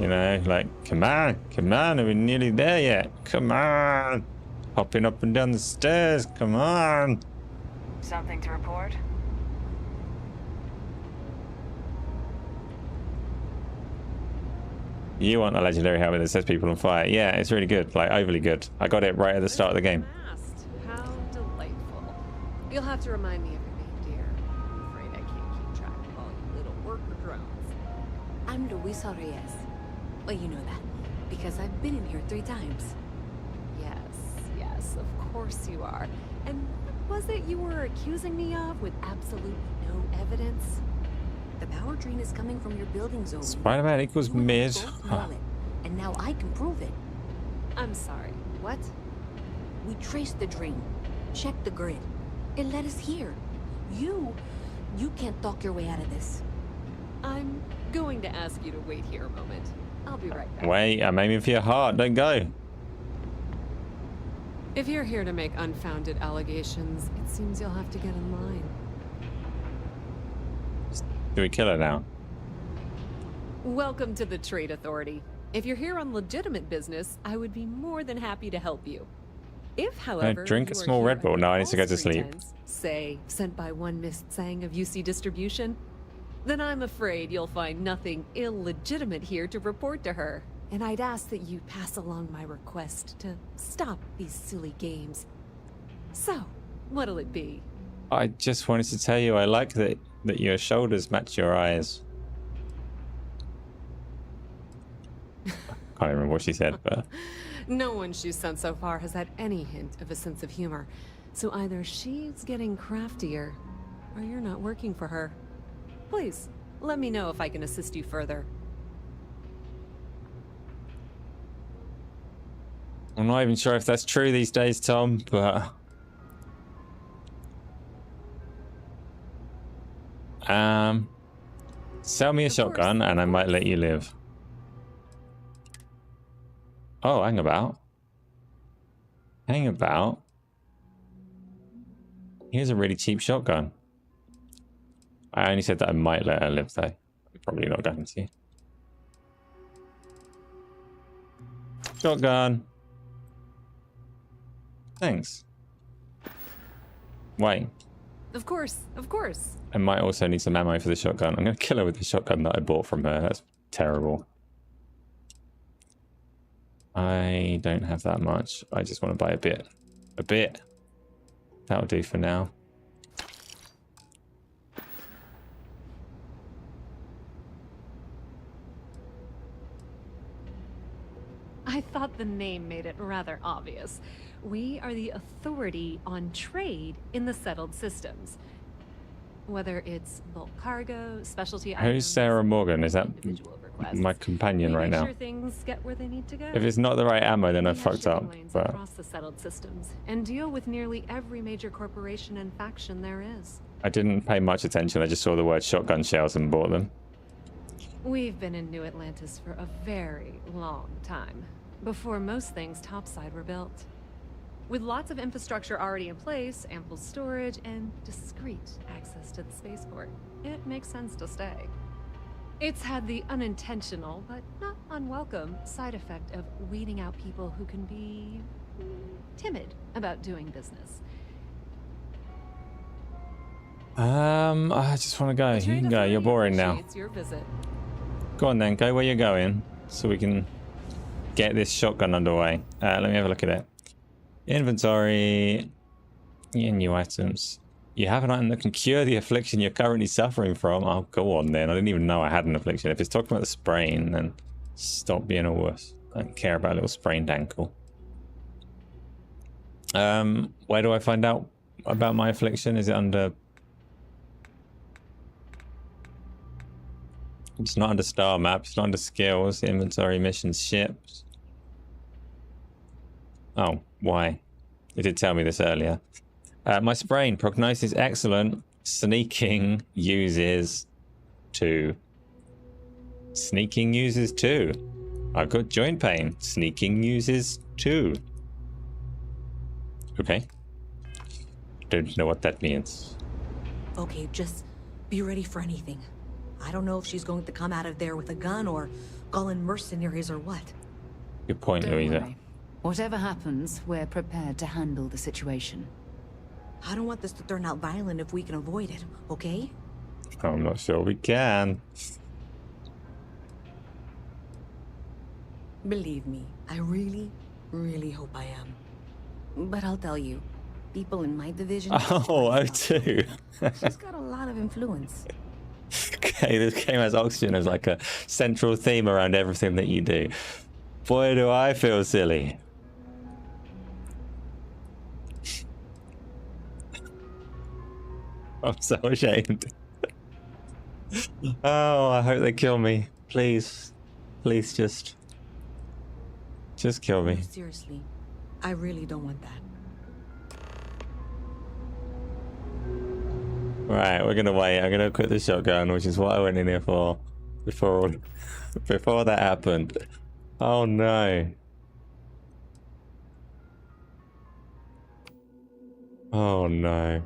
You know, like, come on, are we nearly there yet? Come on! Hopping up and down the stairs, come on! Something to report? You want a legendary helmet that sets people on fire. Yeah, it's really good, like overly good. I got it right at the start of the game. How delightful. You'll have to remind me of your name, dear. I'm afraid I can't keep track of all you little worker drones. I'm Luisa Reyes. Well, you know that, because I've been in here 3 times. Yes, of course you are. And what was it you were accusing me of with absolutely no evidence? The power drain is coming from your building zone. Spider-Man equals mid. And now I can prove it. I'm sorry, what? We traced the drain, checked the grid. It led us here. You can't talk your way out of this. I'm going to ask you to wait here a moment. I'll be right back. Wait, I'm aiming for your heart. Don't go. If you're here to make unfounded allegations, it seems you'll have to get in line. Do we kill her now? Welcome to the Trade Authority. If you're here on legitimate business, I would be more than happy to help you. If, however, drink a small Red Bull. No, I need to go to sleep. Say, sent by one Miss Tsang of UC Distribution, then I'm afraid you'll find nothing illegitimate here to report to her. And I'd ask that you pass along my request to stop these silly games. So, what'll it be? I just wanted to tell you I like that your shoulders match your eyes. Can't remember what she said, but... No one she's sent so far has had any hint of a sense of humor. So either she's getting craftier, or you're not working for her. Please, let me know if I can assist you further. I'm not even sure if that's true these days, Tom, but... Sell me a shotgun and I might let you live. Oh, hang about. Hang about. Here's a really cheap shotgun. I only said that I might let her live, though. Probably not going to. Shotgun. Thanks. Wait. Of course, of course. I might also need some ammo for the shotgun. I'm going to kill her with the shotgun that I bought from her. That's terrible. I don't have that much. I just want to buy a bit. A bit. That'll do for now. I thought the name made it rather obvious. We are the authority on trade in the settled systems. Whether it's bulk cargo, specialty items... Who's Sarah Morgan? Is that my companion right now? Sure things get where they need to go. If it's not the right ammo, then I fucked up. But Across the settled systems, and deal with nearly every major corporation and faction there is. I didn't pay much attention. I just saw the word shotgun shells and bought them. We've been in New Atlantis for a very long time, before most things topside were built. With lots of infrastructure already in place, ample storage, and discreet access to the spaceport, it makes sense to stay. It's had the unintentional, but not unwelcome, side effect of weeding out people who can be timid about doing business. I just want to go. You can go. You're boring now. Your visit. Go on then. Go where you're going, so we can get this shotgun underway. Let me have a look at it. Inventory. New items. You have an item that can cure the affliction you're currently suffering from. Oh, go on then. I didn't even know I had an affliction. If it's talking about the sprain, then stop being a wuss. I don't care about a little sprained ankle. Where do I find out about my affliction? Is it under... It's not under star map. It's not under skills. Inventory, missions, ships. Oh, why? It did tell me this earlier. My sprain. Prognosis excellent. Sneaking uses 2. Sneaking uses 2. I've got joint pain. Sneaking uses 2. Okay. Don't know what that means. Okay, just be ready for anything. I don't know if she's going to come out of there with a gun or call in mercenaries or what. Good point, Don't Louisa. worry. Whatever happens, we're prepared to handle the situation. I don't want this to turn out violent if we can avoid it, okay? I'm not sure we can. Believe me, I really, really hope I am. But I'll tell you, people in my division... Oh, too. She's got a lot of influence. Okay, this game has oxygen as like a central theme around everything that you do. Boy, do I feel silly. I'm so ashamed. Oh, I hope they kill me. Please. Please just kill me. No, seriously, I really don't want that. Right, we're gonna wait. I'm gonna equip the shotgun, which is what I went in here for before that happened. Oh no. Oh no.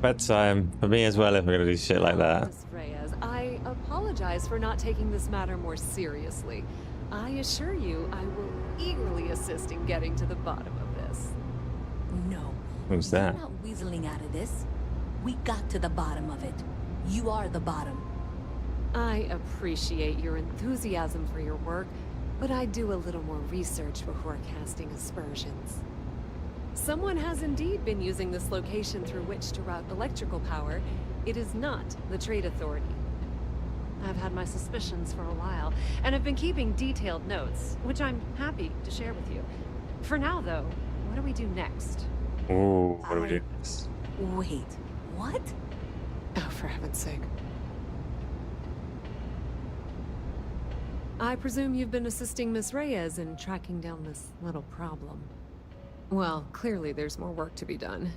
Bedtime for me as well if we're gonna do shit like that. I apologize for not taking this matter more seriously. I assure you, I will eagerly assist in getting to the bottom of this. No. Who's that? We're not weaseling out of this. We got to the bottom of it. You are the bottom. I appreciate your enthusiasm for your work, but I do a little more research before casting aspersions. Someone has indeed been using this location through which to route electrical power. It is not the Trade Authority. I've had my suspicions for a while, and have been keeping detailed notes, which I'm happy to share with you. For now, though, what do we do next? Ooh, what do we do next? Wait, what? Oh, for heaven's sake. I presume you've been assisting Miss Reyes in tracking down this little problem. Well, clearly there's more work to be done.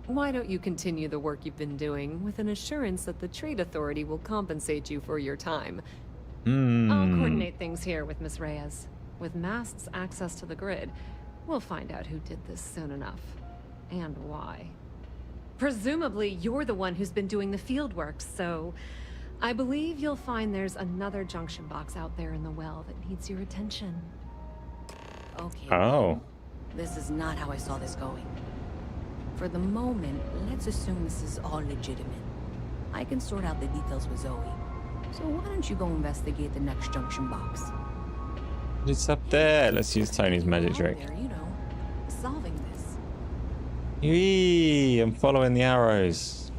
Why don't you continue the work you've been doing with an assurance that the Trade Authority will compensate you for your time? I'll coordinate things here with Miss Reyes. With Mast's access to the grid, we'll find out who did this soon enough. And why. Presumably, you're the one who's been doing the field work, so I believe you'll find there's another junction box out there in the well that needs your attention. Okay. Oh. This is not how I saw this going. For the moment, let's assume this is all legitimate. I can sort out the details with Zoe. So why don't you go investigate the next junction box? It's up there. Let's use Tony's magic trick. There, you know, solving this. Yee, I'm following the arrows.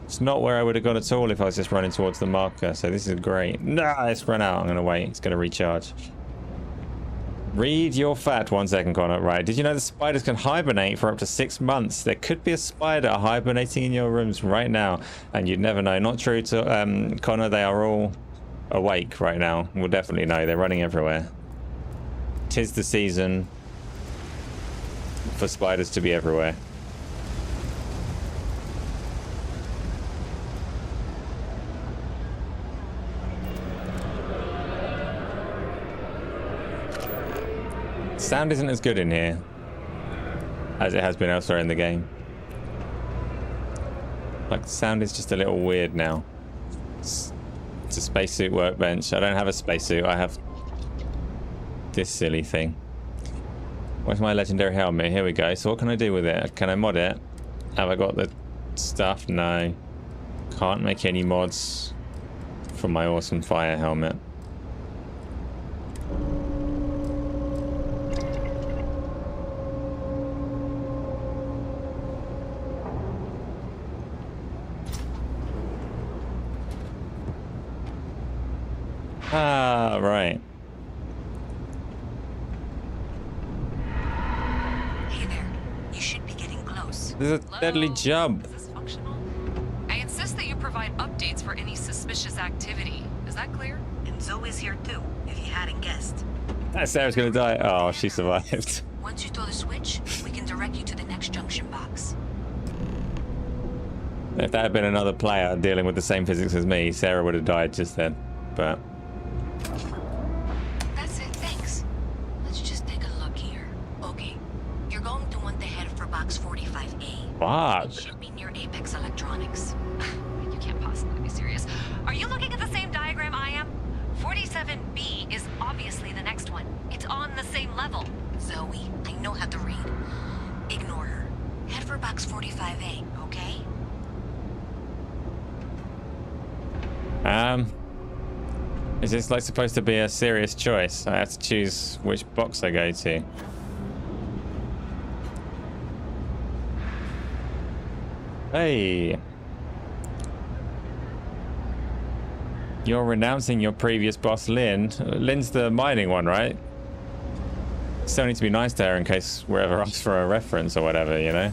It's not where I would have gone at all if I was just running towards the marker, so this is great. Nah, it's run out. I'm going to wait. It's going to recharge. Read your fact. 1 second, Connor. Right. Did you know the spiders can hibernate for up to 6 months? There could be a spider hibernating in your rooms right now, and you'd never know. Not true to Connor. They are all awake right now. We'll definitely know. They're running everywhere. 'Tis the season for spiders to be everywhere. Sound isn't as good in here as it has been elsewhere in the game. Like, the sound is just a little weird now. It's a spacesuit workbench. I don't have a spacesuit. I have this silly thing. Where's my legendary helmet? Here we go. So what can I do with it? Can I mod it? Have I got the stuff? No. Can't make any mods for my awesome fire helmet. Ah, right. Hey there. You should be getting close. There's a deadly jump. Is this functional? I insist that you provide updates for any suspicious activity. Is that clear? And Zoe's here too, if you hadn't guessed. Sarah's gonna die. Oh, she survived. Once you throw the switch, we can direct you to the next junction box. If that had been another player dealing with the same physics as me, Sarah would have died just then. But that's it, thanks. Let's just take a look here. Okay, you're going to want to head for box 45A. what? It should be near Apex Electronics. You can't possibly be serious. Are you looking at the same diagram I am? 47B is obviously the next one. It's on the same level. Zoe, I know how to read. Ignore her. Head for box 45A, okay? Is this like supposed to be a serious choice? I have to choose which box I go to. Hey. You're renouncing your previous boss, Lynn. Lynn's the mining one, right? Still need to be nice to her in case we're ever asked for a reference or whatever, you know?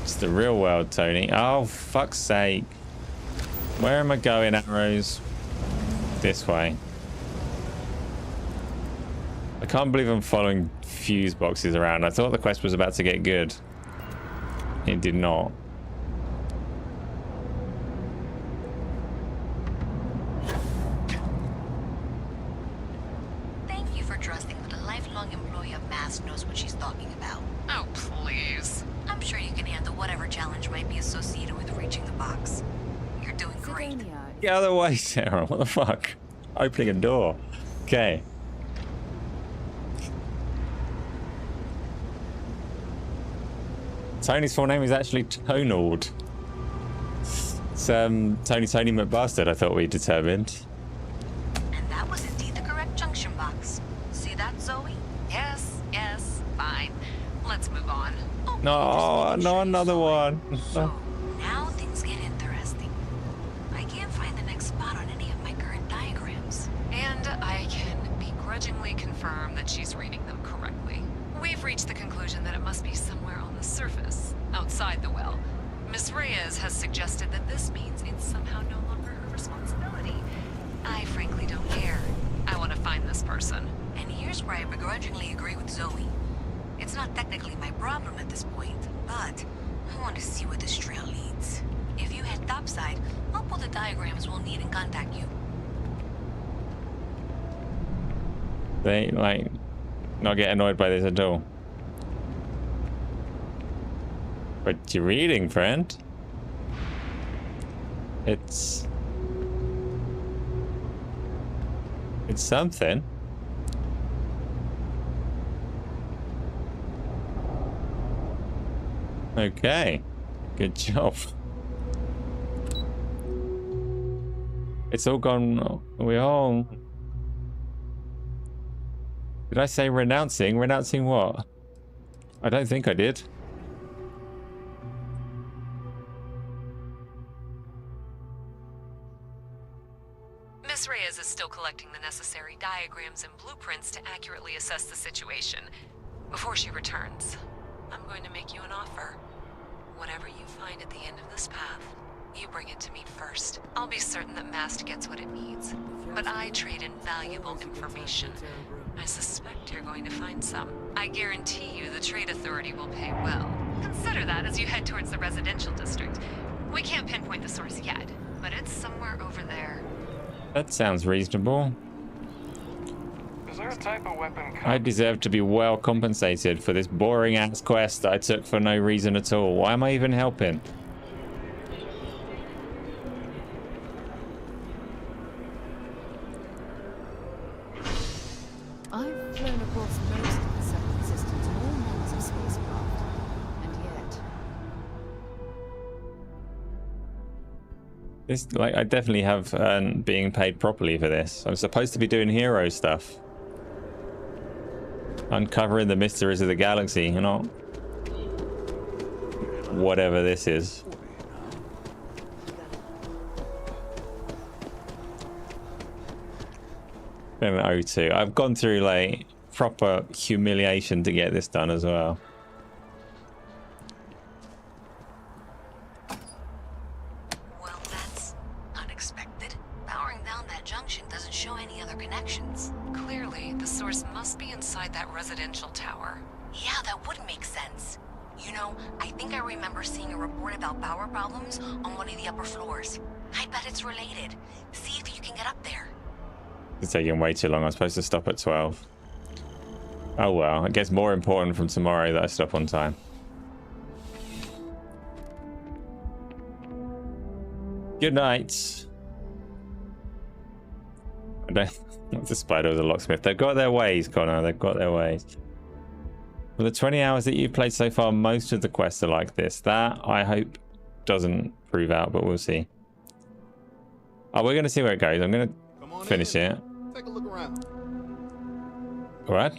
It's the real world, Tony. Oh, fuck's sake. Where am I going, arrows? This way. I can't believe I'm following fuse boxes around. I thought the quest was about to get good. It did not. Thank you for trusting that a lifelong employee of MAST knows what she's talking about. Oh, please. I'm sure you can handle whatever challenge might be associated with reaching the box. You're doing great. Get out of the way, Sarah. What the fuck? Opening a door. Okay. Tony's full name is actually Tonald. It's Tony McBastard, I thought we determined. And that was indeed the correct junction box. See that, Zoe? Yes, fine. Let's move on. No, no, another one. So, now things get interesting. I can't find the next spot on any of my current diagrams. And I can begrudgingly confirm that she's reading them correctly. We've reached the conclusion that it must be somewhere on the surface, outside the well. Miss Reyes has suggested that this means it's somehow no longer her responsibility. I frankly don't care. I want to find this person. And here's where I begrudgingly agree with Zoe. It's not technically my problem at this point, but I want to see where this trail leads. If you head topside, I'll pull the diagrams we'll need and contact you. They, like, not get annoyed by this at all. What you reading, friend? It's something. Okay. Good job. It's all gone. We all... Did I say renouncing? Renouncing what? I don't think I did. Miss Reyes is still collecting the necessary diagrams and blueprints to accurately assess the situation. Before she returns, I'm going to make you an offer. Whatever you find at the end of this path, you bring it to me first. I'll be certain that Mast gets what it needs, but I trade in valuable information. I suspect you're going to find some. I guarantee you the Trade Authority will pay well. Consider that as you head towards the residential district. We can't pinpoint the source yet, but it's somewhere over there. That sounds reasonable. Is there a type of weapon? I deserve to be well compensated for this boring ass quest that I took for no reason at all. Why am I even helping? I've flown across most of the settled systems in all manners of spacecraft, and yet... This, like, I definitely have being paid properly for this. I'm supposed to be doing hero stuff. Uncovering the mysteries of the galaxy, you know? Whatever this is. Been an O2. I've gone through, like, proper humiliation to get this done as well. Well, that's unexpected. Powering down that junction doesn't show any other connections. Clearly, the source must be inside that residential tower. Yeah, that would make sense. You know, I think I remember seeing a report about power problems on one of the upper floors. I bet it's related. See if you can get up there. It's taking way too long. I'm supposed to stop at 12. Oh well, it gets more important from tomorrow that I stop on time. Good night. I don't... The spider was a locksmith. They've got their ways, Connor. They've got their ways. For the 20 hours that you've played so far, most of the quests are like this. That, I hope, doesn't prove out, but we'll see. Oh, we're going to see where it goes. I'm going to finish it. Take a look around. What?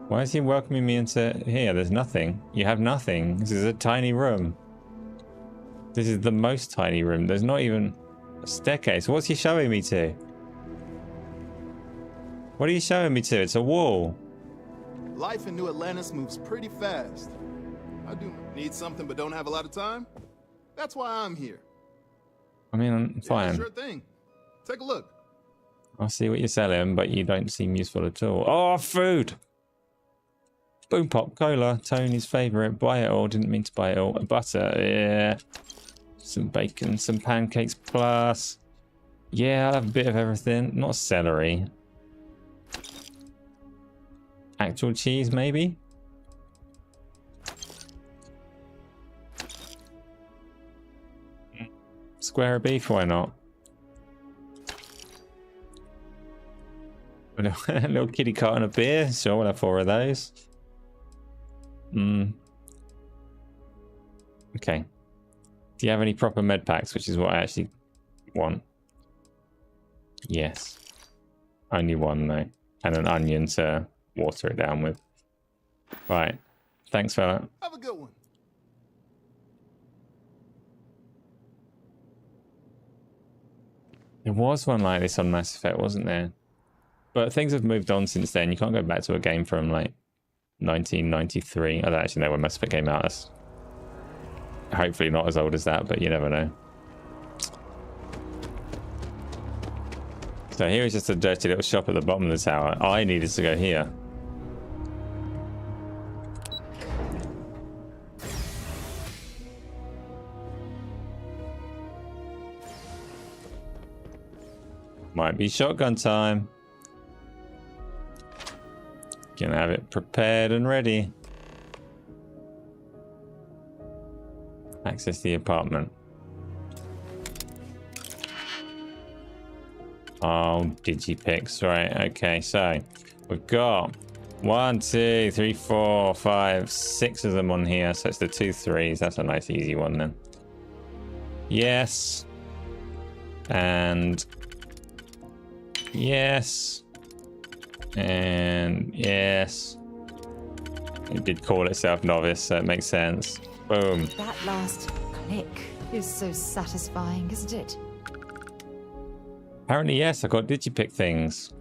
Why is he welcoming me into here? There's nothing. You have nothing. This is a tiny room. This is the most tiny room. There's not even a staircase. What's he showing me to? What are you showing me to? It's a wall. Life in New Atlantis moves pretty fast. I do need something but don't have a lot of time. That's why I'm here. I mean, I'm fine. Yeah, sure thing. Take a look. I'll see what you're selling, but you don't seem useful at all. Oh, food! Boom Pop Cola, Tony's favourite. Buy it all. Didn't mean to buy it all. Butter, yeah. Some bacon, some pancakes plus. Yeah, I'll have a bit of everything. Not celery. Actual cheese, maybe? Square of beef, why not? A little kitty carton of beer. Sure, we'll have 4 of those. Okay. Do you have any proper med packs, which is what I actually want? Yes. Only one, though. And an onion to water it down with. Right. Thanks, fella. Have a good one. There was one like this on Mass Effect, wasn't there? But things have moved on since then. You can't go back to a game from, like, 1993. I don't actually know when Mass Effect came out. That's hopefully not as old as that, but you never know. So here is just a dirty little shop at the bottom of the tower. I needed to go here. Might be shotgun time. Can have it prepared and ready. Access the apartment. Oh, digipicks. Right, okay, so we've got 1, 2, 3, 4, 5, 6 of them on here. So it's the 2 3s. That's a nice easy one then. Yes. And yes. And yes. It did call itself novice, so it makes sense. Boom. That last click is so satisfying, isn't it? Apparently, yes, I got digipick things.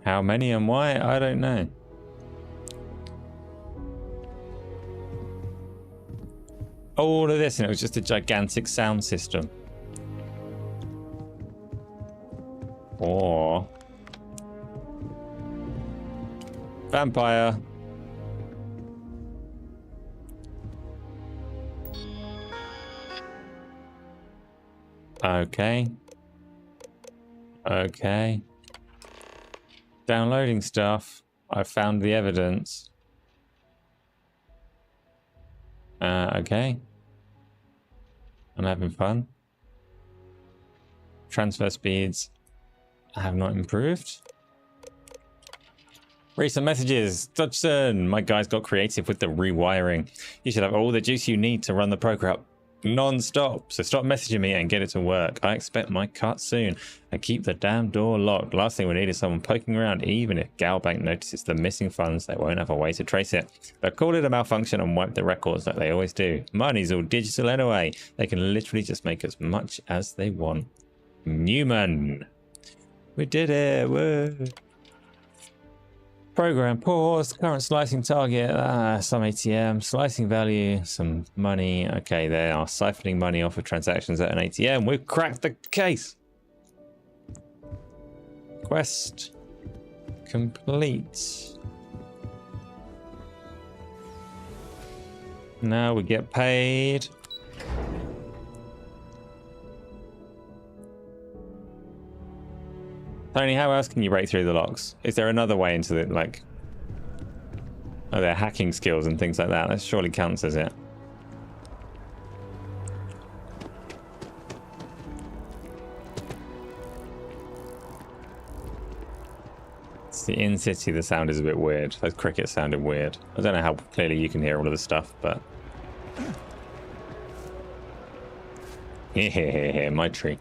How many and why? I don't know. All of this, and it was just a gigantic sound system. Or vampire. Okay. Okay. Downloading stuff. I found the evidence. Okay. I'm having fun. Transfer speeds have not improved. Recent messages. Dodgson, my guys got creative with the rewiring. You should have all the juice you need to run the program non-stop, so stop messaging me and get it to work. I expect my cut soon, and keep the damn door locked. Last thing we need is someone poking around. Even if Galbank notices the missing funds, they won't have a way to trace it. They'll call it a malfunction and wipe the records like they always do. Money's all digital anyway. They can literally just make as much as they want. Newman, we did it. Whoa. Program pause. Current slicing target. Some ATM. Slicing value. Some money. Okay, they are siphoning money off of transactions at an ATM. We've cracked the case. Quest complete. Now we get paid. Tony, how else can you break through the locks? Is there another way into the, like... Oh, their hacking skills and things like that. That surely counts as it. See, in city, the sound is a bit weird. Those crickets sounded weird. I don't know how clearly you can hear all of the stuff, but... Here, my tree.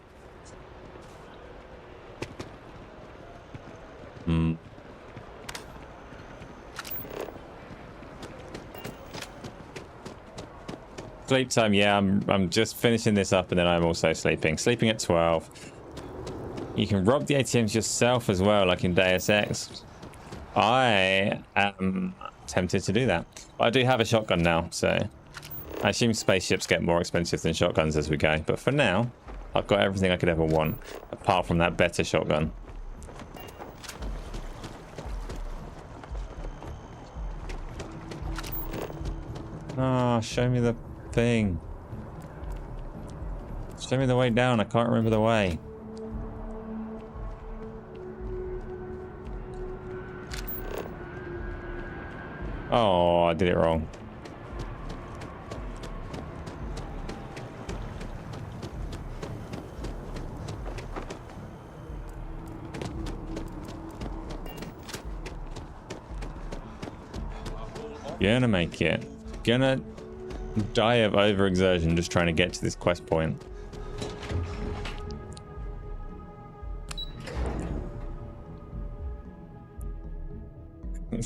Sleep time, yeah, I'm just finishing this up and then I'm also sleeping. Sleeping at 12. You can rob the ATMs yourself as well, like in Deus Ex. I am tempted to do that. But I do have a shotgun now, so I assume spaceships get more expensive than shotguns as we go. But for now, I've got everything I could ever want, apart from that better shotgun. Ah, show me the thing. Show me the way down. I can't remember the way. Oh, I did it wrong. Gonna make it. Gonna die of overexertion just trying to get to this quest point.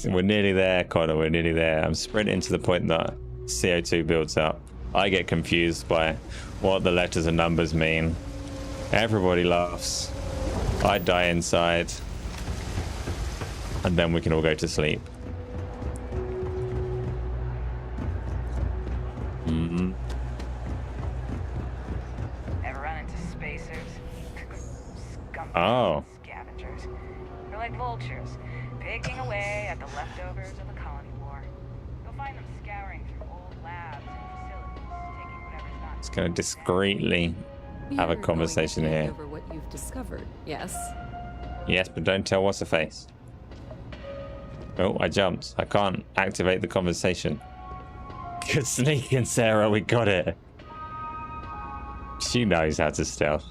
We're nearly there, Connor. We're nearly there. I'm sprinting to the point that CO2 builds up. I get confused by what the letters and numbers mean. Everybody laughs. I die inside. And then we can all go to sleep. Ever run into spacers? Oh. Scavengers. They're like vultures, picking away at the leftovers of the colony war. You'll find them scouring through old labs and facilities, taking whatever's not. Just gonna discreetly have a conversation here. Over what you've discovered, yes? Yes, but don't tell what's her face. Oh, I jumped. I can't activate the conversation. Good sneaking, Sarah. We got it. She knows how to stealth.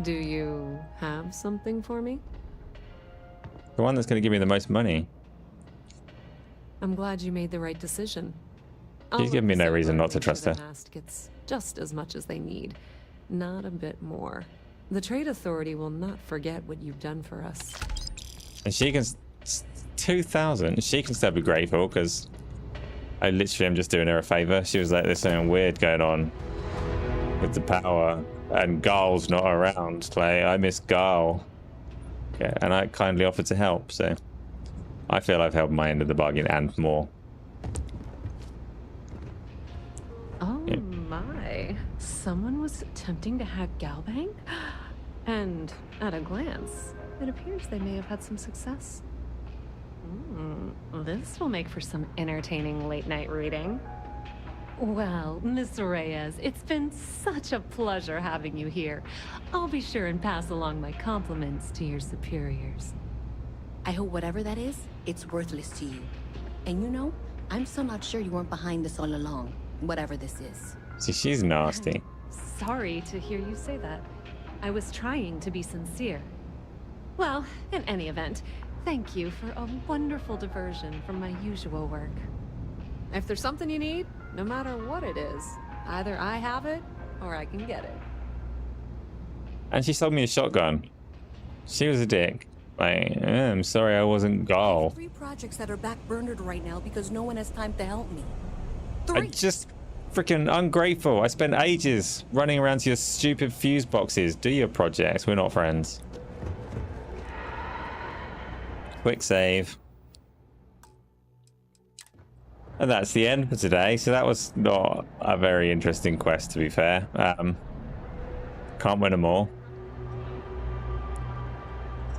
Do you have something for me? The one that's going to give me the most money. I'm glad you made the right decision. She's given me no reason not to trust her. Gets just as much as they need, not a bit more. The Trade Authority will not forget what you've done for us. And she can... 2,000. She can still be grateful because I literally am just doing her a favor. She was like, there's something weird going on with the power, and Garl's not around. Like, I miss Garl. Okay, and I kindly offered to help, so I feel I've held my end of the bargain and more. Oh my. Someone was attempting to hack Galbank? And at a glance, it appears they may have had some success. This will make for some entertaining late-night reading. Well, Miss Reyes, it's been such a pleasure having you here. I'll be sure and pass along my compliments to your superiors. I hope whatever that is, it's worthless to you. And you know, I'm still not sure you weren't behind this all along, whatever this is. See, she's nasty. Sorry to hear you say that. I was trying to be sincere. Well, in any event, thank you for a wonderful diversion from my usual work. If there's something you need, no matter what it is, either I have it or I can get it. And she sold me a shotgun. She was a dick. Like, I'm sorry I wasn't Garl. 3 projects that are backburnered right now because no one has time to help me. I just freaking ungrateful. I spent ages running around to your stupid fuse boxes. Do your projects. We're not friends. Quick save. And that's the end for today. So that was not a very interesting quest, to be fair. Can't win them all.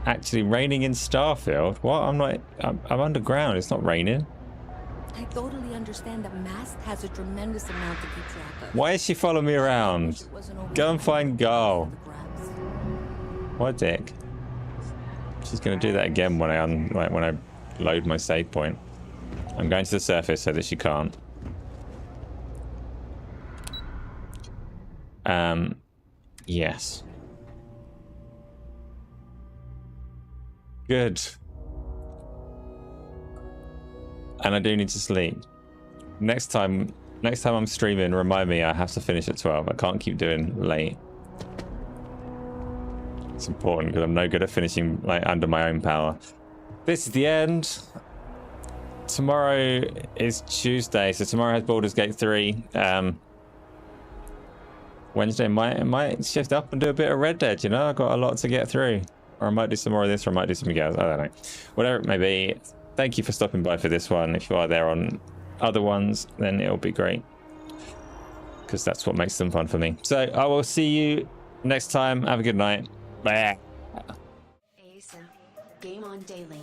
Actually raining in Starfield? What? I'm underground. It's not raining. I totally understand that Mast has a tremendous amount to keep track of. Why is she following me around? Go and find Garl. What a dick. She's gonna do that again when I load my save point. I'm going to the surface so that she can't. Yes. Good. And I do need to sleep. Next time I'm streaming, remind me I have to finish at 12. I can't keep doing late. It's important because I'm no good at finishing like under my own power. This is the end. Tomorrow is Tuesday, so tomorrow has Baldur's Gate 3. Wednesday might shift up and do a bit of Red Dead, you know? I've got a lot to get through. Or I might do some more of this, or I might do something else. I don't know. Whatever it may be, thank you for stopping by for this one. If you are there on other ones, then it'll be great. Because that's what makes them fun for me. So I will see you next time. Have a good night. Bye. ASA. Game on daily.